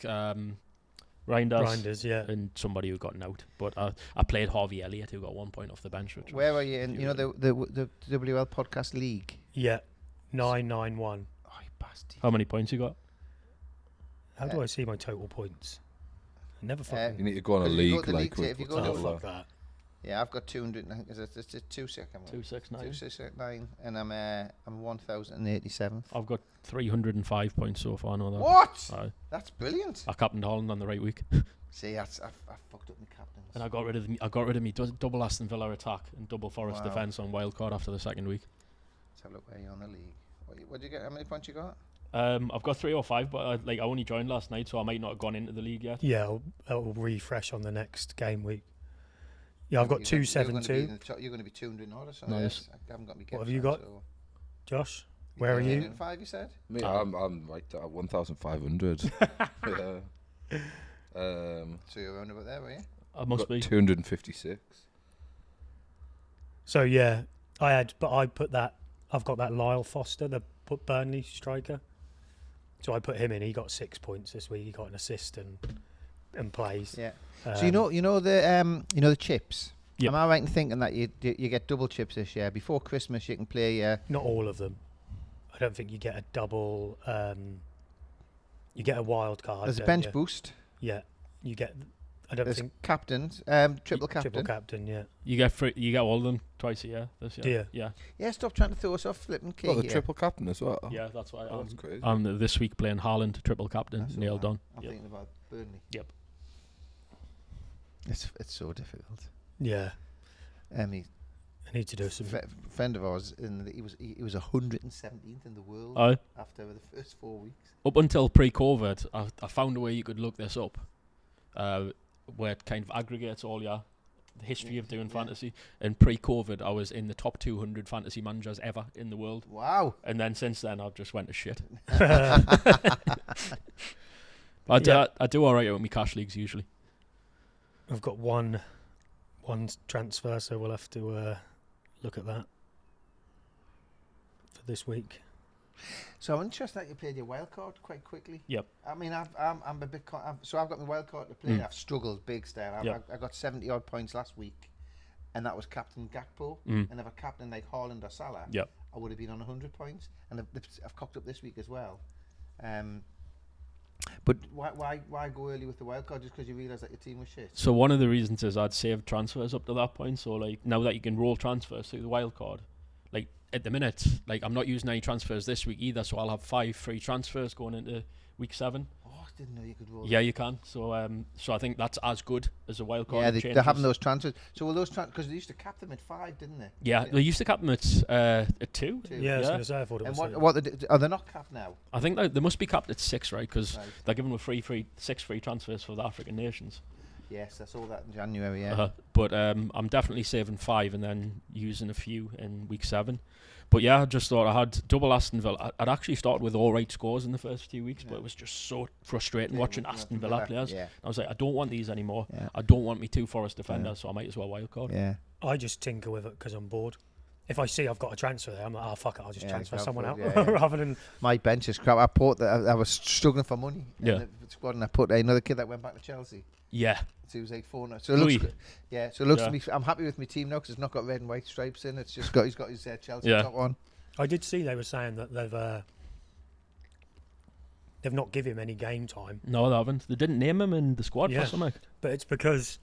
Reinders, yeah. and somebody who got out. But I played Harvey Elliott, who got 1 point off the bench. Which where are you in? You know the WL Podcast League. Yeah, 991. Oh, you bastard! How many points you got? How do I see my total points? I never fucking. You need to go on a If you go league to the like league, if you with go to fuck that. Yeah, I've got 200. I think it's 269. 269. And I'm 1,087. I've got 305 points so far. No, What? Aye. That's brilliant. I captained Holland on the right week, See, I fucked up my captains. and I got rid of me double Aston Villa attack and double Forest defence on wildcard after the second week. Let's have a look where you're on the league. What did you get? How many points you got? I've got 3 or 5, but I only joined last night, so I might not have gone into the league yet. Yeah, it'll refresh on the next game week. Yeah, I've got 272. You're going to be 200 in order, so Nice. I haven't got me. What have you got? So Josh, where are you? 5, you said? Me, I'm right at 1,500. Yeah. So you're around about there, were you? I must be. 256. So yeah, I've got that Lyle Foster, the Burnley striker. So I put him in. He got 6 points this week. He got an assist and plays. Yeah. So you know the chips. Yep. Am I right in thinking that you get double chips this year? Before Christmas, you can play. Not all of them. I don't think you get a double. You get a wild card. There's a don't bench you? boost. Yeah, you get. I don't There's think captains. Triple captain. triple captain. Yeah. You get all of them twice a year this year. Do you? Yeah. Yeah, stop trying to throw us off flipping key. Oh, the here. triple captain as well. Yeah, that's why Oh, that's crazy. I'm this week playing Haaland, triple captain, That's nailed all on. right. I'm thinking about Burnley. Yep. It's so difficult. Yeah. He, I need to do some. friend of ours, he was 117th in the world Aye. after the first 4 weeks. Up until pre-COVID, I found a way you could look this up, where it kind of aggregates all your the history of doing fantasy. And pre-COVID, I was in the top 200 fantasy managers ever in the world. Wow. And then since then, I've just went to shit. Yeah. I do all right with my cash leagues usually. I've got one transfer, so we'll have to look at that for this week. So I'm interested that you played your wild card quite quickly. Yep. I mean, I'm a bit. So I've got my wild card to play. I've struggled big style. I got 70 odd points last week, and that was captain Gakpo. And if a captain like Haaland or Salah, I would have been on 100 points. And I've cocked up this week as well. But why go early with the wild card just because you realise that your team was shit? So one of the reasons is I'd saved transfers up to that point. So like now that you can roll transfers through the wild card, at the minute, like I'm not using any transfers this week either, so I'll have 5 free transfers going into week 7. Oh, I didn't know you could roll. Yeah, you can. So so I think that's as good as a wild card. Yeah, they're having those transfers. So will those because they used to cap them at 5, didn't they? Yeah, they used to cap them at 2. Yeah, I was going to say, I thought it And was. what are they not capped now? I think they must be capped at 6, right? Because they're giving them 6 free transfers for the African nations. Yes, I saw that in January. Yeah. But I'm definitely saving 5 and then using a few in week 7. But yeah, I just thought I had double Aston Villa. I'd actually started with all right scores in the first few weeks, but it was just so frustrating watching Aston Villa players. Yeah. I was like, I don't want these anymore. Yeah. I don't want me 2 Forest defenders, so I might as well wildcard. Yeah. I just tinker with it because I'm bored. If I see I've got a transfer there, I'm like, oh fuck it, I'll just transfer someone out rather than. My bench is crap. I was struggling for money. Yeah. In the squad, and I put another kid that went back to Chelsea. Yeah. So he was like 4 now. So it looks good. Yeah. So it looks to me. I'm happy with my team now because it's not got red and white stripes in. It's just got he's got his Chelsea top on. I did see they were saying that they've not given him any game time. No, they haven't. They didn't name him in the squad for something. But it's because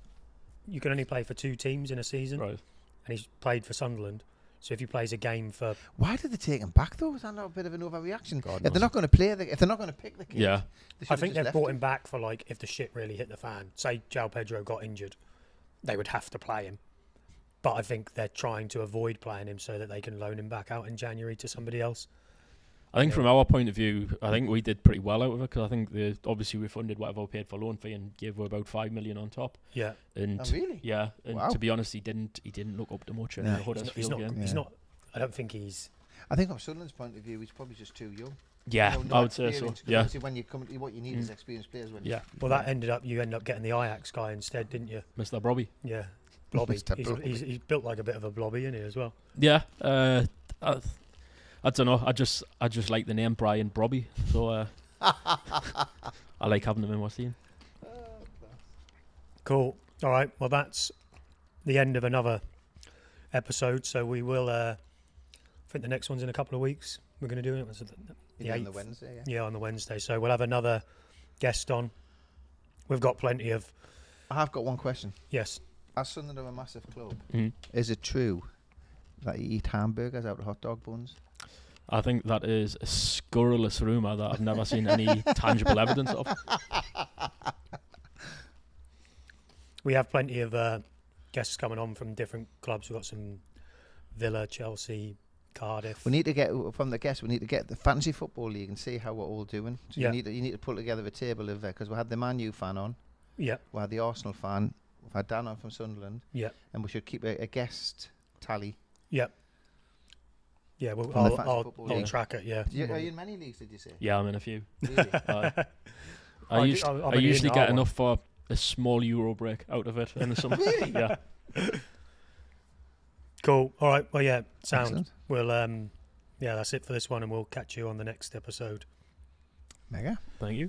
you can only play for 2 teams in a season, Right. and he's played for Sunderland. So if he plays a game for, Why did they take him back though? Was that not a bit of an overreaction? God If knows. they're not going to play, if they're not going to pick the kid, Yeah. I think they've brought him back for like if the shit really hit the fan. Say João Pedro got injured, they would have to play him. But I think they're trying to avoid playing him so that they can loan him back out in January to somebody else. I think from our point of view, I think we did pretty well out of it because I think they obviously refunded whatever we paid for loan fee and gave her about 5 million on top. Yeah. And Oh, really? Yeah, and Wow. to be honest, he didn't look up to much in the Huddersfield game. He's not. I don't think he's. I think from Sunderland's point of view, he's probably just too young. Yeah, No I would say so. experience, 'cause Yeah, obviously when you come, what you need is experienced players. When yeah. Well, you end up getting the Ajax guy instead, didn't you? Mr. Brobby. Yeah. Blobby. Mr. Blobby. He's built like a bit of a blobby, isn't he, as well? Yeah, I don't know. I just like the name Brian Brobby, so I like having him in my team. Cool. All right. Well, that's the end of another episode. So we will. I think the next one's in a couple of weeks. We're going to do it. Was it the on the 8th? Wednesday. Yeah. Yeah, on the Wednesday. So we'll have another guest on. We've got plenty of. I have got one question. Yes. As Sunderland are a massive club, Mm. is it true that you eat hamburgers out of hot dog buns? I think that is a scurrilous rumour that I've never seen any tangible evidence of. We have plenty of guests coming on from different clubs. We've got some Villa, Chelsea, Cardiff. We need to get from the guests. We need to get the fantasy football league and see how we're all doing. So Yeah. you need to pull together a table of because we had the Man U fan on, Yeah. we had the Arsenal fan, we've had Dan on from Sunderland, Yeah. and we should keep a guest tally. Yeah. Yeah. Well, From the fantasy I'll football league. track it. Yeah. Are you in many leagues? Did you say? Yeah, I'm in a few. Really? I I'm usually in get our enough for a small Euro break out of it in the summer. Really? Yeah. Cool. All right. Well, yeah. Sound. Excellent. We'll yeah, that's it for this one, and we'll catch you on the next episode. Mega. Thank you.